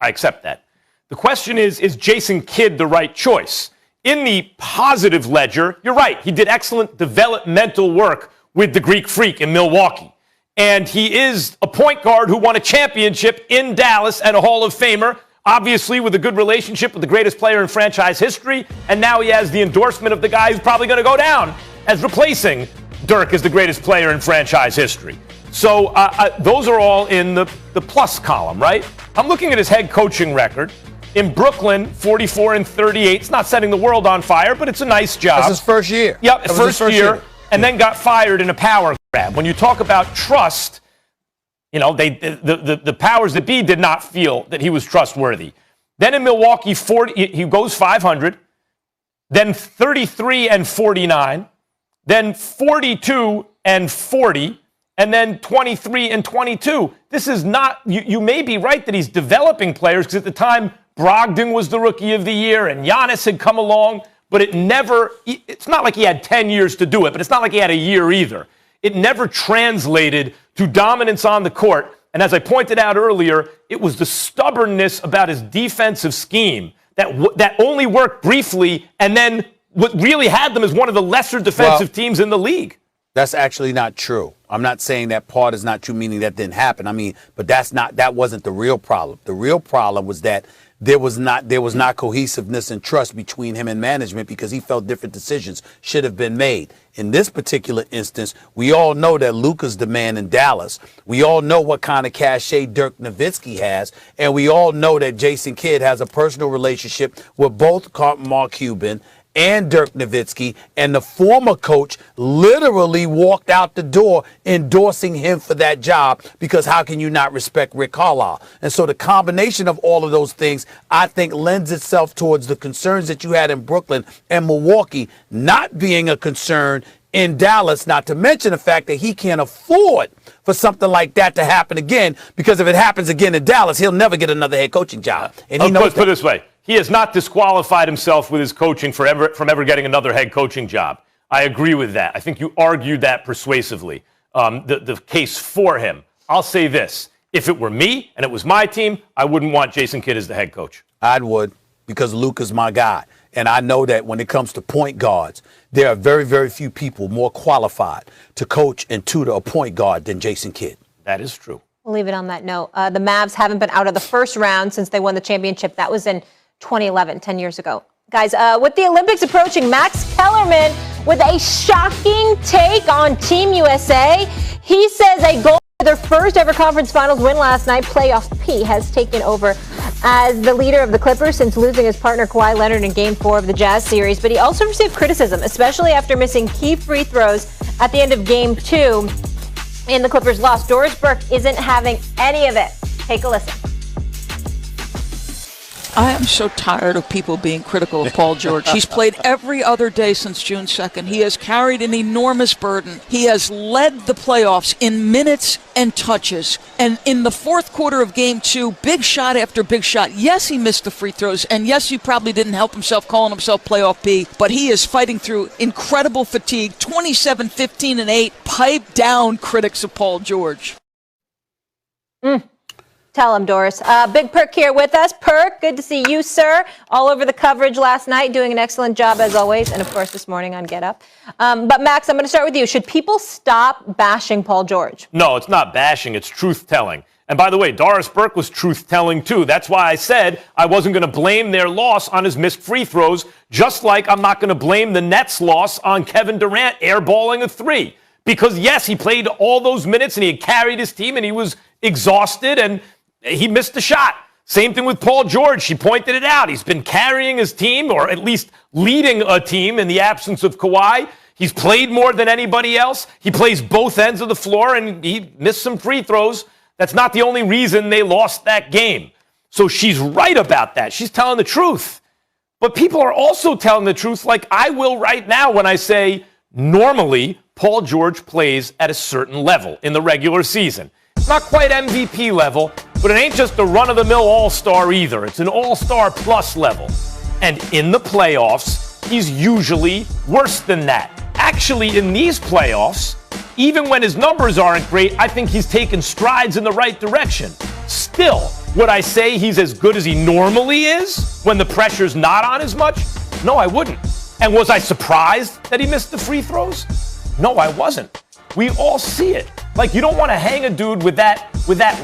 I accept that. The question is Jason Kidd the right choice? In the positive ledger, you're right. He did excellent developmental work with the Greek Freak in Milwaukee. And he is a point guard who won a championship in Dallas and a Hall of Famer, obviously with a good relationship with the greatest player in franchise history. And now he has the endorsement of the guy who's probably going to go down as replacing Dirk as the greatest player in franchise history. So those are all in the plus column, right? I'm looking at his head coaching record. In Brooklyn, 44-38. It's not setting the world on fire, but it's a nice job. That's his first year. Yep, first year. And then got fired in a power grab. When you talk about trust, you know, the powers that be did not feel that he was trustworthy. Then in Milwaukee, he goes 500, then 33-49, then 42-40, and then 23-22. This is not, you may be right that he's developing players, because at the time, Brogdon was the rookie of the year, and Giannis had come along, but it's not like he had 10 years to do it, but it's not like he had a year either. It never translated to dominance on the court. And as I pointed out earlier, it was the stubbornness about his defensive scheme that only worked briefly, and then what really had them as one of the lesser defensive teams in the league. That's actually not true. I'm not saying that part is not true, meaning that didn't happen. I mean, but that wasn't the real problem. The real problem was that there was not cohesiveness and trust between him and management, because he felt different decisions should have been made. In this particular instance, we all know that Luka's the man in Dallas. We all know what kind of cachet Dirk Nowitzki has, and we all know that Jason Kidd has a personal relationship with both Mark Cuban and Dirk Nowitzki, and the former coach literally walked out the door endorsing him for that job, because how can you not respect Rick Carlisle? And so the combination of all of those things, I think, lends itself towards the concerns that you had in Brooklyn and Milwaukee not being a concern in Dallas, not to mention the fact that he can't afford for something like that to happen again, because if it happens again in Dallas, he'll never get another head coaching job. And he knows put it this way. He has not disqualified himself with his coaching from ever getting another head coaching job. I agree with that. I think you argued that persuasively, the case for him. I'll say this. If it were me and it was my team, I wouldn't want Jason Kidd as the head coach. I would, because Luka's my guy. And I know that when it comes to point guards, there are very, very few people more qualified to coach and tutor a point guard than Jason Kidd. That is true. We'll leave it on that note. The Mavs haven't been out of the first round since they won the championship. That was in 2011, 10 years ago. Guys, with the Olympics approaching, Max Kellerman with a shocking take on Team USA. He says a goal for their first ever conference finals win last night. Playoff P has taken over as the leader of the Clippers since losing his partner Kawhi Leonard in Game 4 of the Jazz series. But he also received criticism, especially after missing key free throws at the end of Game 2 in the Clippers' loss. Doris Burke isn't having any of it. Take a listen. I am so tired of people being critical of Paul George. He's played every other day since June 2nd. He has carried an enormous burden. He has led the playoffs in minutes and touches. And in the fourth quarter of Game 2, big shot after big shot. Yes, he missed the free throws. And yes, he probably didn't help himself calling himself playoff P. But he is fighting through incredible fatigue. 27, 15, and 8. Pipe down, critics of Paul George. Tell him, Doris. Big Perk here with us. Perk, good to see you, sir. All over the coverage last night, doing an excellent job as always, and of course this morning on Get Up. But Max, I'm going to start with you. Should people stop bashing Paul George? No, it's not bashing. It's truth-telling. And by the way, Doris Burke was truth-telling too. That's why I said I wasn't going to blame their loss on his missed free throws, just like I'm not going to blame the Nets' loss on Kevin Durant airballing a three. Because yes, he played all those minutes and he had carried his team and he was exhausted and he missed the shot. Same thing with Paul George. She pointed it out. He's been carrying his team, or at least leading a team in the absence of Kawhi. He's played more than anybody else. He plays both ends of the floor, and he missed some free throws. That's not the only reason they lost that game. So she's right about that. She's telling the truth. But people are also telling the truth, like I will right now when I say normally Paul George plays at a certain level in the regular season. Not quite MVP level, But it ain't just a run-of-the-mill all-star either. It's an all-star plus level. And in the playoffs, he's usually worse than that. Actually, in these playoffs, even when his numbers aren't great, I think he's taken strides in the right direction. Still, would I say he's as good as he normally is when the pressure's not on as much? No, I wouldn't. And was I surprised that he missed the free throws? No, I wasn't. We all see it. Like, you don't want to hang a dude with that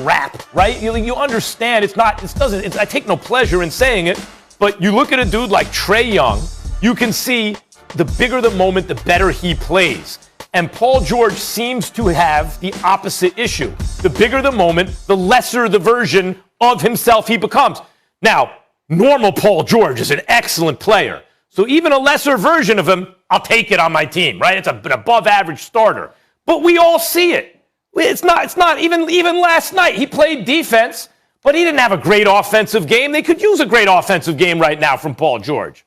rap, right? You understand I take no pleasure in saying it, but you look at a dude like Trae Young, you can see the bigger the moment, the better he plays. And Paul George seems to have the opposite issue. The bigger the moment, the lesser the version of himself he becomes. Now, normal Paul George is an excellent player. So even a lesser version of him, I'll take it on my team, right? It's an above average starter. But we all see it. It's not even last night. He played defense, but he didn't have a great offensive game. They could use a great offensive game right now from Paul George.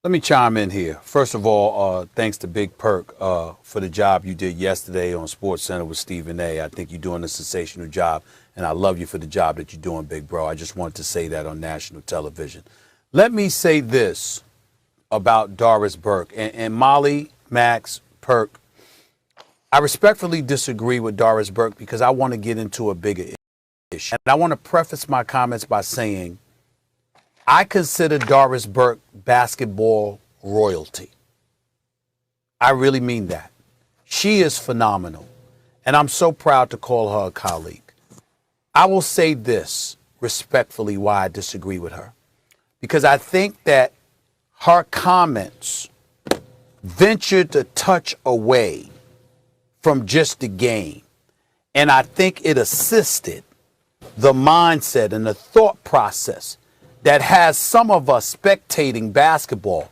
Let me chime in here. First of all, thanks to Big Perk for the job you did yesterday on SportsCenter with Stephen A. I think you're doing a sensational job, and I love you for the job that you're doing, Big Bro. I just wanted to say that on national television. Let me say this about Doris Burke. And Molly, Max, Perk, I respectfully disagree with Doris Burke because I want to get into a bigger issue. And I want to preface my comments by saying I consider Doris Burke basketball royalty. I really mean that. She is phenomenal, and I'm so proud to call her a colleague. I will say this respectfully why I disagree with her, because I think that her comments ventured to touch away from just the game, and I think it assisted the mindset and the thought process that has some of us spectating basketball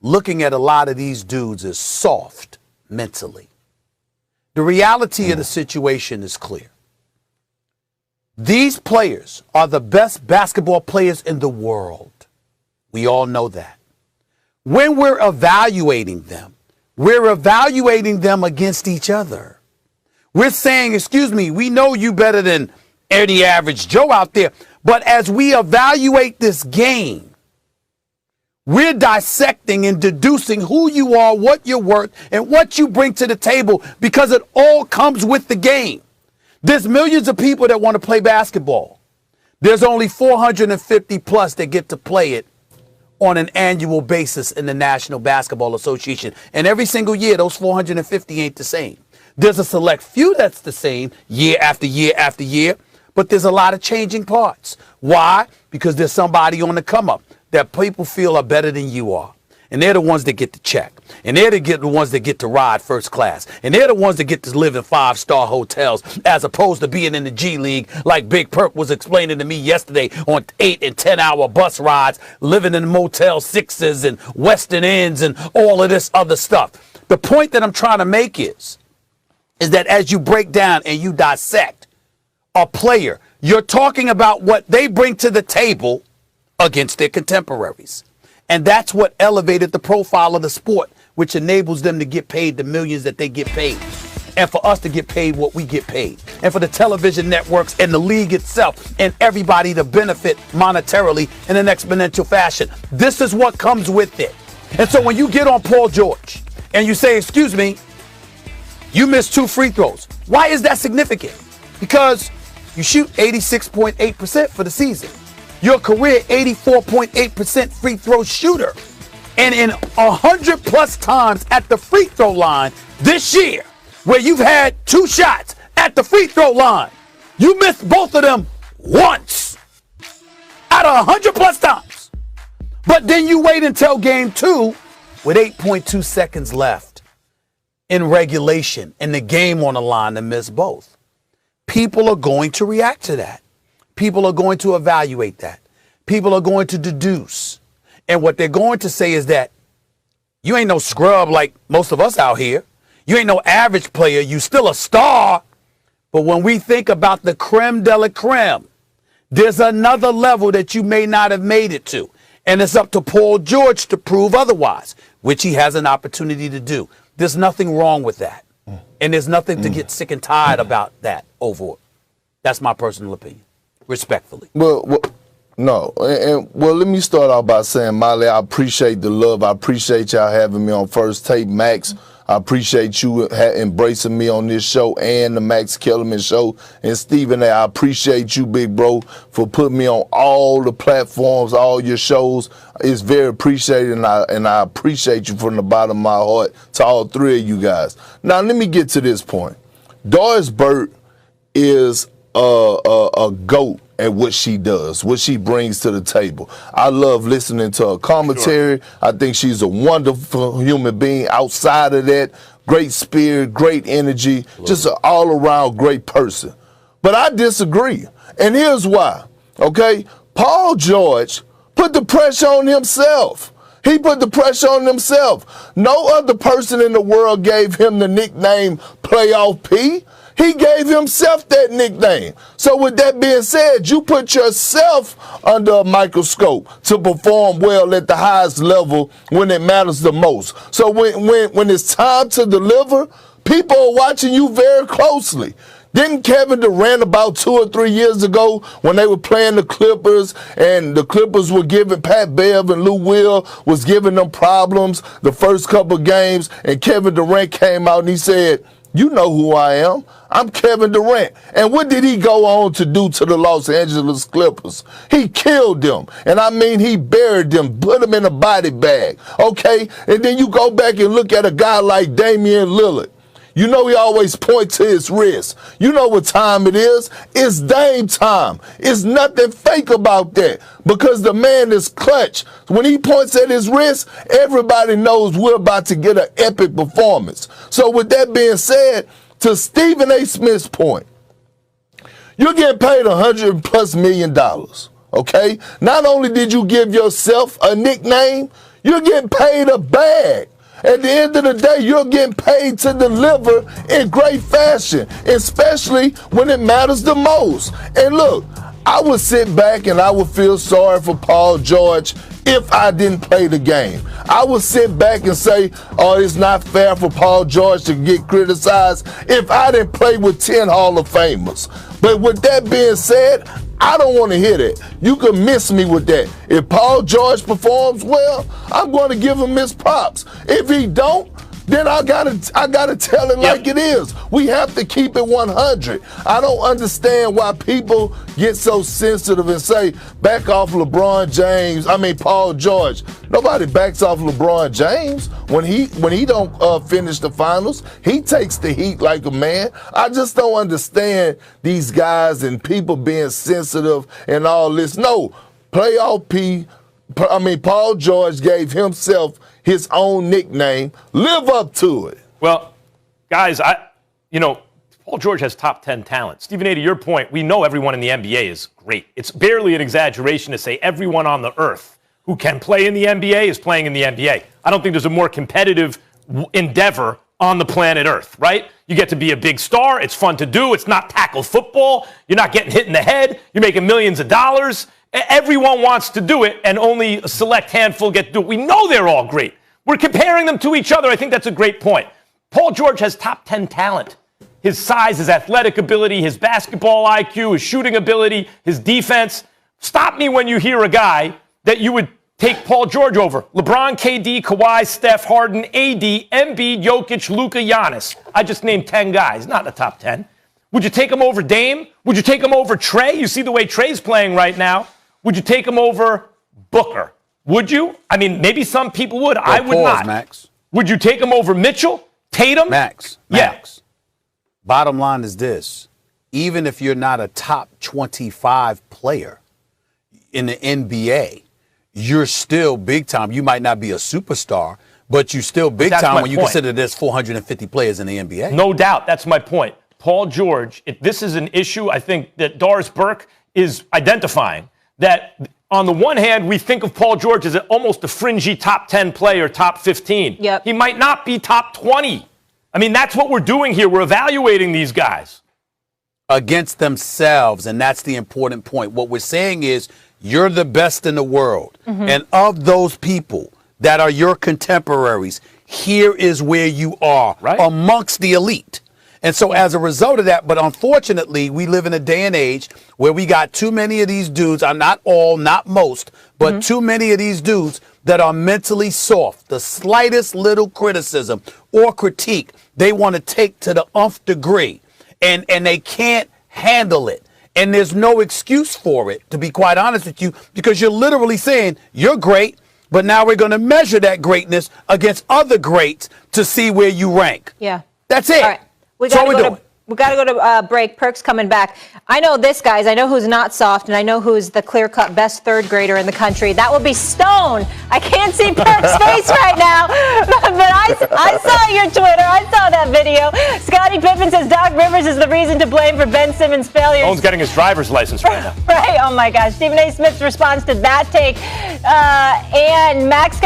looking at a lot of these dudes as soft mentally. The reality of the situation is clear. These players are the best basketball players in the world. We all know that. When we're evaluating them against each other. We're saying, excuse me, we know you better than any average Joe out there. But as we evaluate this game, we're dissecting and deducing who you are, what you're worth, and what you bring to the table because it all comes with the game. There's millions of people that want to play basketball. There's only 450 plus that get to play it on an annual basis in the National Basketball Association. And every single year, those 450 ain't the same. There's a select few that's the same year after year after year. But there's a lot of changing parts. Why? Because there's somebody on the come up that people feel are better than you are. And they're the ones that get the check. And they're the ones that get to ride first class. And they're the ones that get to live in 5-star hotels as opposed to being in the G League like Big Perk was explaining to me yesterday on 8 and 10-hour bus rides, living in Motel 6s and Western Inns and all of this other stuff. The point that I'm trying to make is that as you break down and you dissect a player, you're talking about what they bring to the table against their contemporaries. And that's what elevated the profile of the sport, which enables them to get paid the millions that they get paid. And for us to get paid what we get paid. And for the television networks and the league itself and everybody to benefit monetarily in an exponential fashion. This is what comes with it. And so when you get on Paul George and you say, excuse me, you missed 2 free throws. Why is that significant? Because you shoot 86.8% for the season. Your career 84.8% free throw shooter. And in 100 plus times at the free throw line this year, where you've had 2 shots at the free throw line, you missed both of them once out of 100 plus times. But then you wait until game 2 with 8.2 seconds left in regulation and the game on the line to miss both. People are going to react to that. People are going to evaluate that. People are going to deduce. And what they're going to say is that you ain't no scrub like most of us out here. You ain't no average player. You still a star. But when we think about the creme de la creme, there's another level that you may not have made it to. And it's up to Paul George to prove otherwise, which he has an opportunity to do. There's nothing wrong with that. And there's nothing to get sick and tired about that over That's my personal opinion, respectfully. Well, no. Well, let me start off by saying, Molly, I appreciate the love. I appreciate y'all having me on First Take, Max. I appreciate you embracing me on this show and the Max Kellerman show. And Stephen, I appreciate you, big bro, for putting me on all the platforms, all your shows. It's very appreciated, and I appreciate you from the bottom of my heart to all three of you guys. Now, let me get to this point. Doris Burke is a GOAT at what she does, what she brings to the table. I love listening to her commentary. Sure. I think she's a wonderful human being. Outside of that, great spirit, great energy, just an all-around great person. But I disagree, and here's why, okay? Paul George put the pressure on himself. He put the pressure on himself. No other person in the world gave him the nickname Playoff P. He gave himself that nickname. So with that being said, you put yourself under a microscope to perform well at the highest level when it matters the most. So when it's time to deliver, people are watching you very closely. Didn't Kevin Durant about 2 or 3 years ago when they were playing the Clippers and the Clippers were giving Pat Bev and Lou Will was giving them problems the first couple of games, and Kevin Durant came out and he said, "You know who I am. I'm Kevin Durant." And what did he go on to do to the Los Angeles Clippers? He killed them. And I mean, he buried them, put them in a body bag. Okay? And then you go back and look at a guy like Damian Lillard. You know he always points to his wrist. You know what time it is. It's Dame time. It's nothing fake about that because the man is clutch. When he points at his wrist, everybody knows we're about to get an epic performance. So with that being said, to Stephen A. Smith's point, you're getting paid $100+ million, okay? Not only did you give yourself a nickname, you're getting paid a bag. At the end of the day, you're getting paid to deliver in great fashion, especially when it matters the most. And look, I would sit back and I would feel sorry for Paul George if I didn't play the game. I would sit back and say, oh, it's not fair for Paul George to get criticized if I didn't play with 10 Hall of Famers. But with that being said, I don't want to hear that. You can miss me with that. If Paul George performs well, I'm going to give him his props. If he don't, then I gotta tell it like it is. We have to keep it 100. I don't understand why people get so sensitive and say, back off Paul George. Nobody backs off LeBron James. When he don't finish the finals, he takes the heat like a man. I just don't understand these guys and people being sensitive and all this. No, Paul George gave himself his own nickname. Live up to it. Well, guys, Paul George has top 10 talent. Stephen A., to your point, we know everyone in the NBA is great. It's barely an exaggeration to say everyone on the earth who can play in the NBA is playing in the NBA. I don't think there's a more competitive endeavor on the planet Earth, right? You get to be a big star. It's fun to do. It's not tackle football. You're not getting hit in the head. You're making millions of dollars. Everyone wants to do it, and only a select handful get to do it. We know they're all great. We're comparing them to each other. I think that's a great point. Paul George has top 10 talent. His size, his athletic ability, his basketball IQ, his shooting ability, his defense. Stop me when you hear a guy that you would take Paul George over. LeBron, KD, Kawhi, Steph, Harden, AD, Embiid, Jokic, Luka, Giannis. I just named 10 guys, not in the top 10. Would you take him over Dame? Would you take him over Trey? You see the way Trey's playing right now. Would you take him over Booker? Would you? I mean, maybe some people would. I would not. Max. Would you take him over Mitchell? Tatum? Max. Bottom line is this. Even if you're not a top 25 player in the NBA, you're still big time. You might not be a superstar, but you're still big time when you consider there's 450 players in the NBA. No doubt. That's my point. Paul George, if this is an issue, I think that Doris Burke is identifying that on the one hand, we think of Paul George as almost a fringy top 10 player, top 15. Yep. He might not be top 20. I mean, that's what we're doing here. We're evaluating these guys. Against themselves, and that's the important point. What we're saying is you're the best in the world. Mm-hmm. And of those people that are your contemporaries, here is where you are amongst the elite. And so as a result of that, but unfortunately, we live in a day and age where we got too many of these dudes, not all, not most, but too many of these dudes that are mentally soft. The slightest little criticism or critique, they want to take to the nth degree, and they can't handle it. And there's no excuse for it, to be quite honest with you, because you're literally saying you're great, but now we're going to measure that greatness against other greats to see where you rank. Yeah. That's it. All right. We That's all got we're doing. we got to go to break. Perk's coming back. I know this, guys. I know who's not soft, and I know who's the clear-cut best third grader in the country. That would be Stone. I can't see Perk's face right now, but I saw your Twitter. I saw that video. Scottie Pippen says Doc Rivers is the reason to blame for Ben Simmons' failures. Stone's getting his driver's license right now. Right? Oh, my gosh. Stephen A. Smith's response to that take. And Max...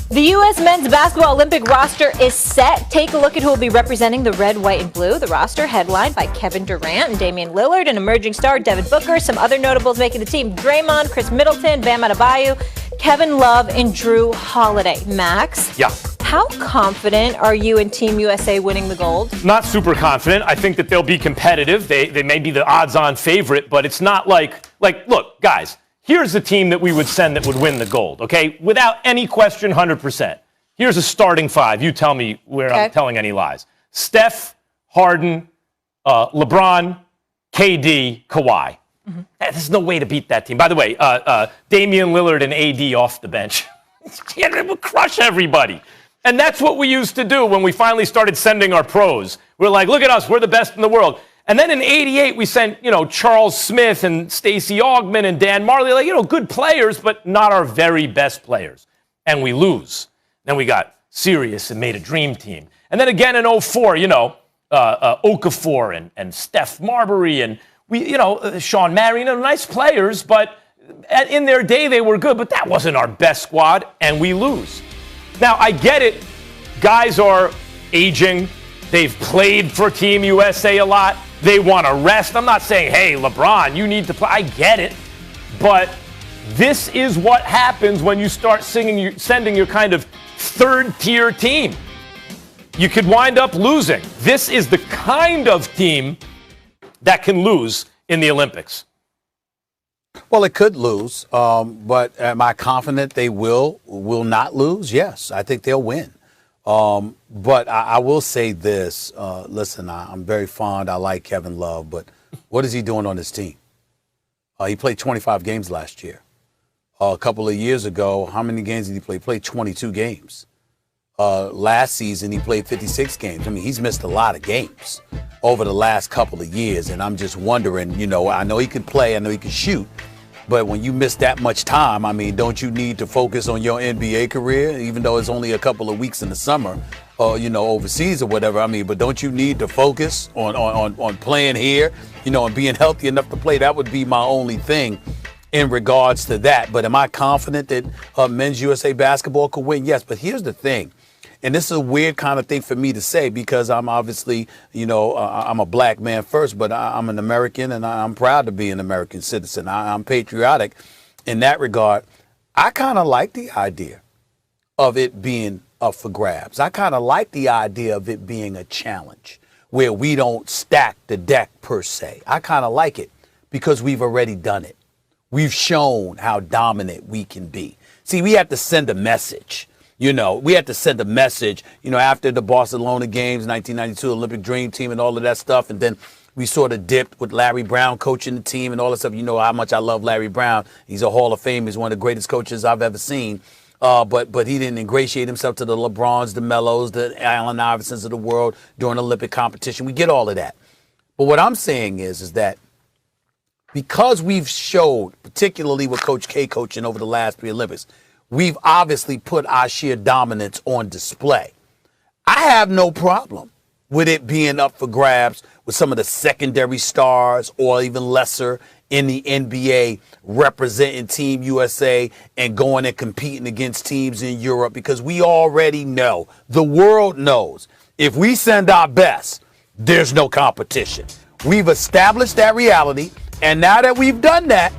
The U.S. men's basketball Olympic roster is set. Take a look at who will be representing the red, white, and blue. The roster headlined by Kevin Durant and Damian Lillard, an emerging star, Devin Booker, some other notables making the team, Draymond, Chris Middleton, Bam Adebayo, Kevin Love, and Drew Holiday. Max? Yeah. How confident are you in Team USA winning the gold? Not super confident. I think that they'll be competitive. They may be the odds-on favorite, but it's not like, look, guys, here's the team that we would send that would win the gold, okay? Without any question, 100%. Here's a starting five. You tell me where I'm telling any lies. Steph, Harden, LeBron, KD, Kawhi. There's no way to beat that team. By the way, Damian Lillard and AD off the bench. It would crush everybody. And that's what we used to do when we finally started sending our pros. We're like, look at us, we're the best in the world. And then in '88, we sent, Charles Smith and Stacey Augmon and Dan Marley, good players, but not our very best players. And we lose. Then we got serious and made a dream team. And then again in '04, Okafor and Steph Marbury and Sean Marion, nice players, but in their day they were good, but that wasn't our best squad, and we lose. Now, I get it. Guys are aging. They've played for Team USA a lot. They want to rest. I'm not saying, hey, LeBron, you need to play. I get it. But this is what happens when you start sending your kind of third-tier team. You could wind up losing. This is the kind of team that can lose in the Olympics. Well, it could lose, but am I confident they will not lose? Yes, I think they'll win. But I will say this. Listen, I'm very fond. I like Kevin Love, but what is he doing on his team? He played 25 games last year. A couple of years ago, how many games did he play? He played 22 games. Last season, he played 56 games. I mean, he's missed a lot of games over the last couple of years, and I'm just wondering, I know he could play, I know he could shoot, but when you miss that much time, I mean, don't you need to focus on your NBA career, even though it's only a couple of weeks in the summer, overseas or whatever? I mean, but don't you need to focus on playing here, and being healthy enough to play? That would be my only thing in regards to that. But am I confident that men's USA basketball could win? Yes, but here's the thing. And this is a weird kind of thing for me to say because I'm obviously, I'm a black man first, but I'm an American and I'm proud to be an American citizen. I'm patriotic in that regard. I kind of like the idea of it being up for grabs. I kind of like the idea of it being a challenge where we don't stack the deck per se. I kind of like it because we've already done it. We've shown how dominant we can be. See, we have to send a message. We had to send a message, after the Barcelona games, 1992 Olympic Dream Team and all of that stuff. And then we sort of dipped with Larry Brown coaching the team and all that stuff. You know how much I love Larry Brown. He's a Hall of Fame. He's one of the greatest coaches I've ever seen. But he didn't ingratiate himself to the LeBrons, the Melos, the Allen Iversons of the world during Olympic competition. We get all of that. But what I'm saying is that because we've showed, particularly with Coach K coaching over the last 3 Olympics, we've obviously put our sheer dominance on display. I have no problem with it being up for grabs with some of the secondary stars or even lesser in the NBA representing Team USA and going and competing against teams in Europe, because we already know, the world knows, if we send our best, there's no competition. We've established that reality, and now that we've done that,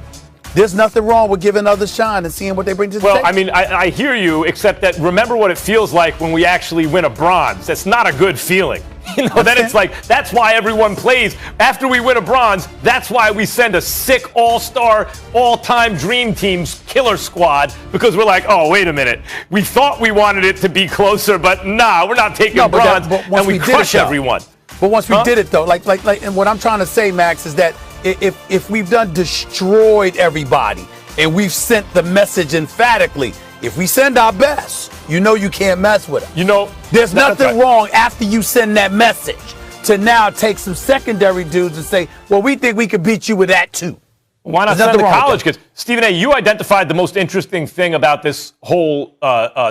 there's nothing wrong with giving others shine and seeing what they bring to the table. Well, I mean, I hear you, except that remember what it feels like when we actually win a bronze. That's not a good feeling. Then it's like, that's why everyone plays. After we win a bronze, that's why we send a sick all-star, all-time dream team's killer squad, because we're like, oh, wait a minute. We thought we wanted it to be closer, but nah, we're not taking bronze, and we crush everyone. But once we did it, though, and what I'm trying to say, Max, is that if we've done destroyed everybody and we've sent the message emphatically, if we send our best, you can't mess with us. There's nothing wrong after you send that message to now take some secondary dudes and say, well, we think we could beat you with that too. Why not send the college kids? Stephen A., you identified the most interesting thing about this whole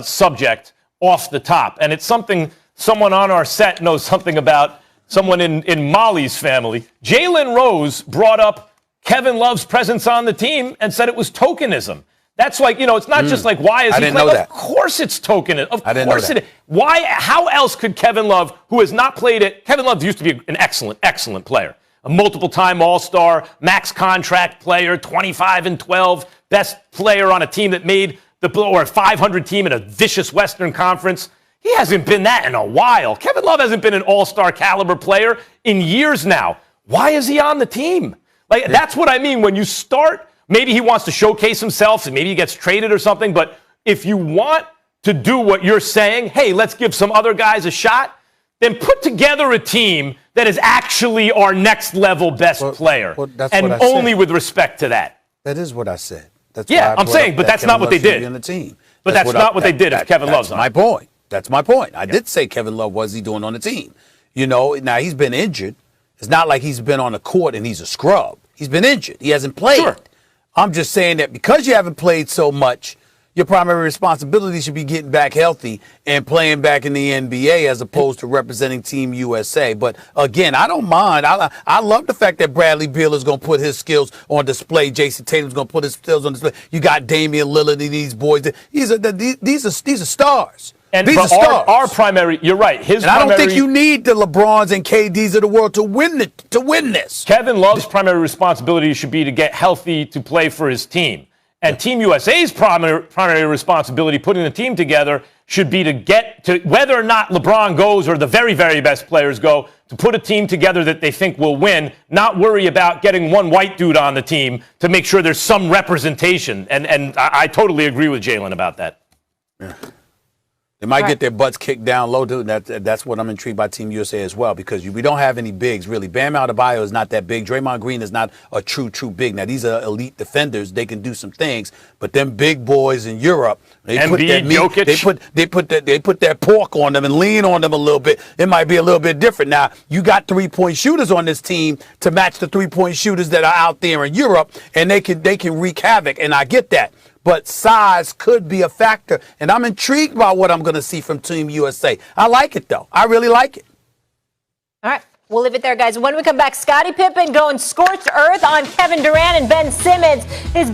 subject off the top, and it's something someone on our set knows something about. Someone in Molly's family. Jalen Rose brought up Kevin Love's presence on the team and said it was tokenism. That's like, it's not just like, why is he playing? Of course it's tokenism. Of course it is. Why? How else could Kevin Love, who has not played it, Kevin Love used to be an excellent, excellent player. A multiple-time All-Star, max contract player, 25-12, best player on a team that made or a 500 team in a vicious Western Conference. He hasn't been that in a while. Kevin Love hasn't been an all-star caliber player in years now. Why is he on the team? That's what I mean when you start. Maybe he wants to showcase himself and maybe he gets traded or something. But if you want to do what you're saying, hey, let's give some other guys a shot, then put together a team that is actually our next level best player. And only with respect to that. That is what I said. That's I'm saying, but that's not what they did. But that's not what they did if Kevin Love's on. My point. That's my point. I did say Kevin Love, what's he doing on the team? Now he's been injured. It's not like he's been on the court and he's a scrub. He's been injured. He hasn't played. Sure. I'm just saying that because you haven't played so much, your primary responsibility should be getting back healthy and playing back in the NBA as opposed to representing Team USA. But again, I don't mind. I love the fact that Bradley Beal is going to put his skills on display. Jason Tatum's going to put his skills on display. You got Damian Lillard and these boys. These are stars. And our primary, you're right. I don't think you need the LeBrons and KDs of the world to win this. Kevin Love's primary responsibility should be to get healthy to play for his team. And Team USA's primary responsibility, putting the team together, should be to get to whether or not LeBron goes or the very, very best players go, to put a team together that they think will win, not worry about getting one white dude on the team to make sure there's some representation. And I totally agree with Jalen about that. Yeah. They might get their butts kicked down low, dude. That's what I'm intrigued by Team USA as well, because we don't have any bigs, really. Bam Adebayo is not that big. Draymond Green is not a true big. Now, these are elite defenders. They can do some things, but them big boys in Europe, they put that pork on them and lean on them a little bit. It might be a little bit different. Now, you got three-point shooters on this team to match the three-point shooters that are out there in Europe, and they can wreak havoc, and I get that. But size could be a factor, and I'm intrigued by what I'm going to see from Team USA. I like it, though. I really like it. All right. We'll leave it there, guys. When we come back, Scottie Pippen going scorched earth on Kevin Durant and Ben Simmons. His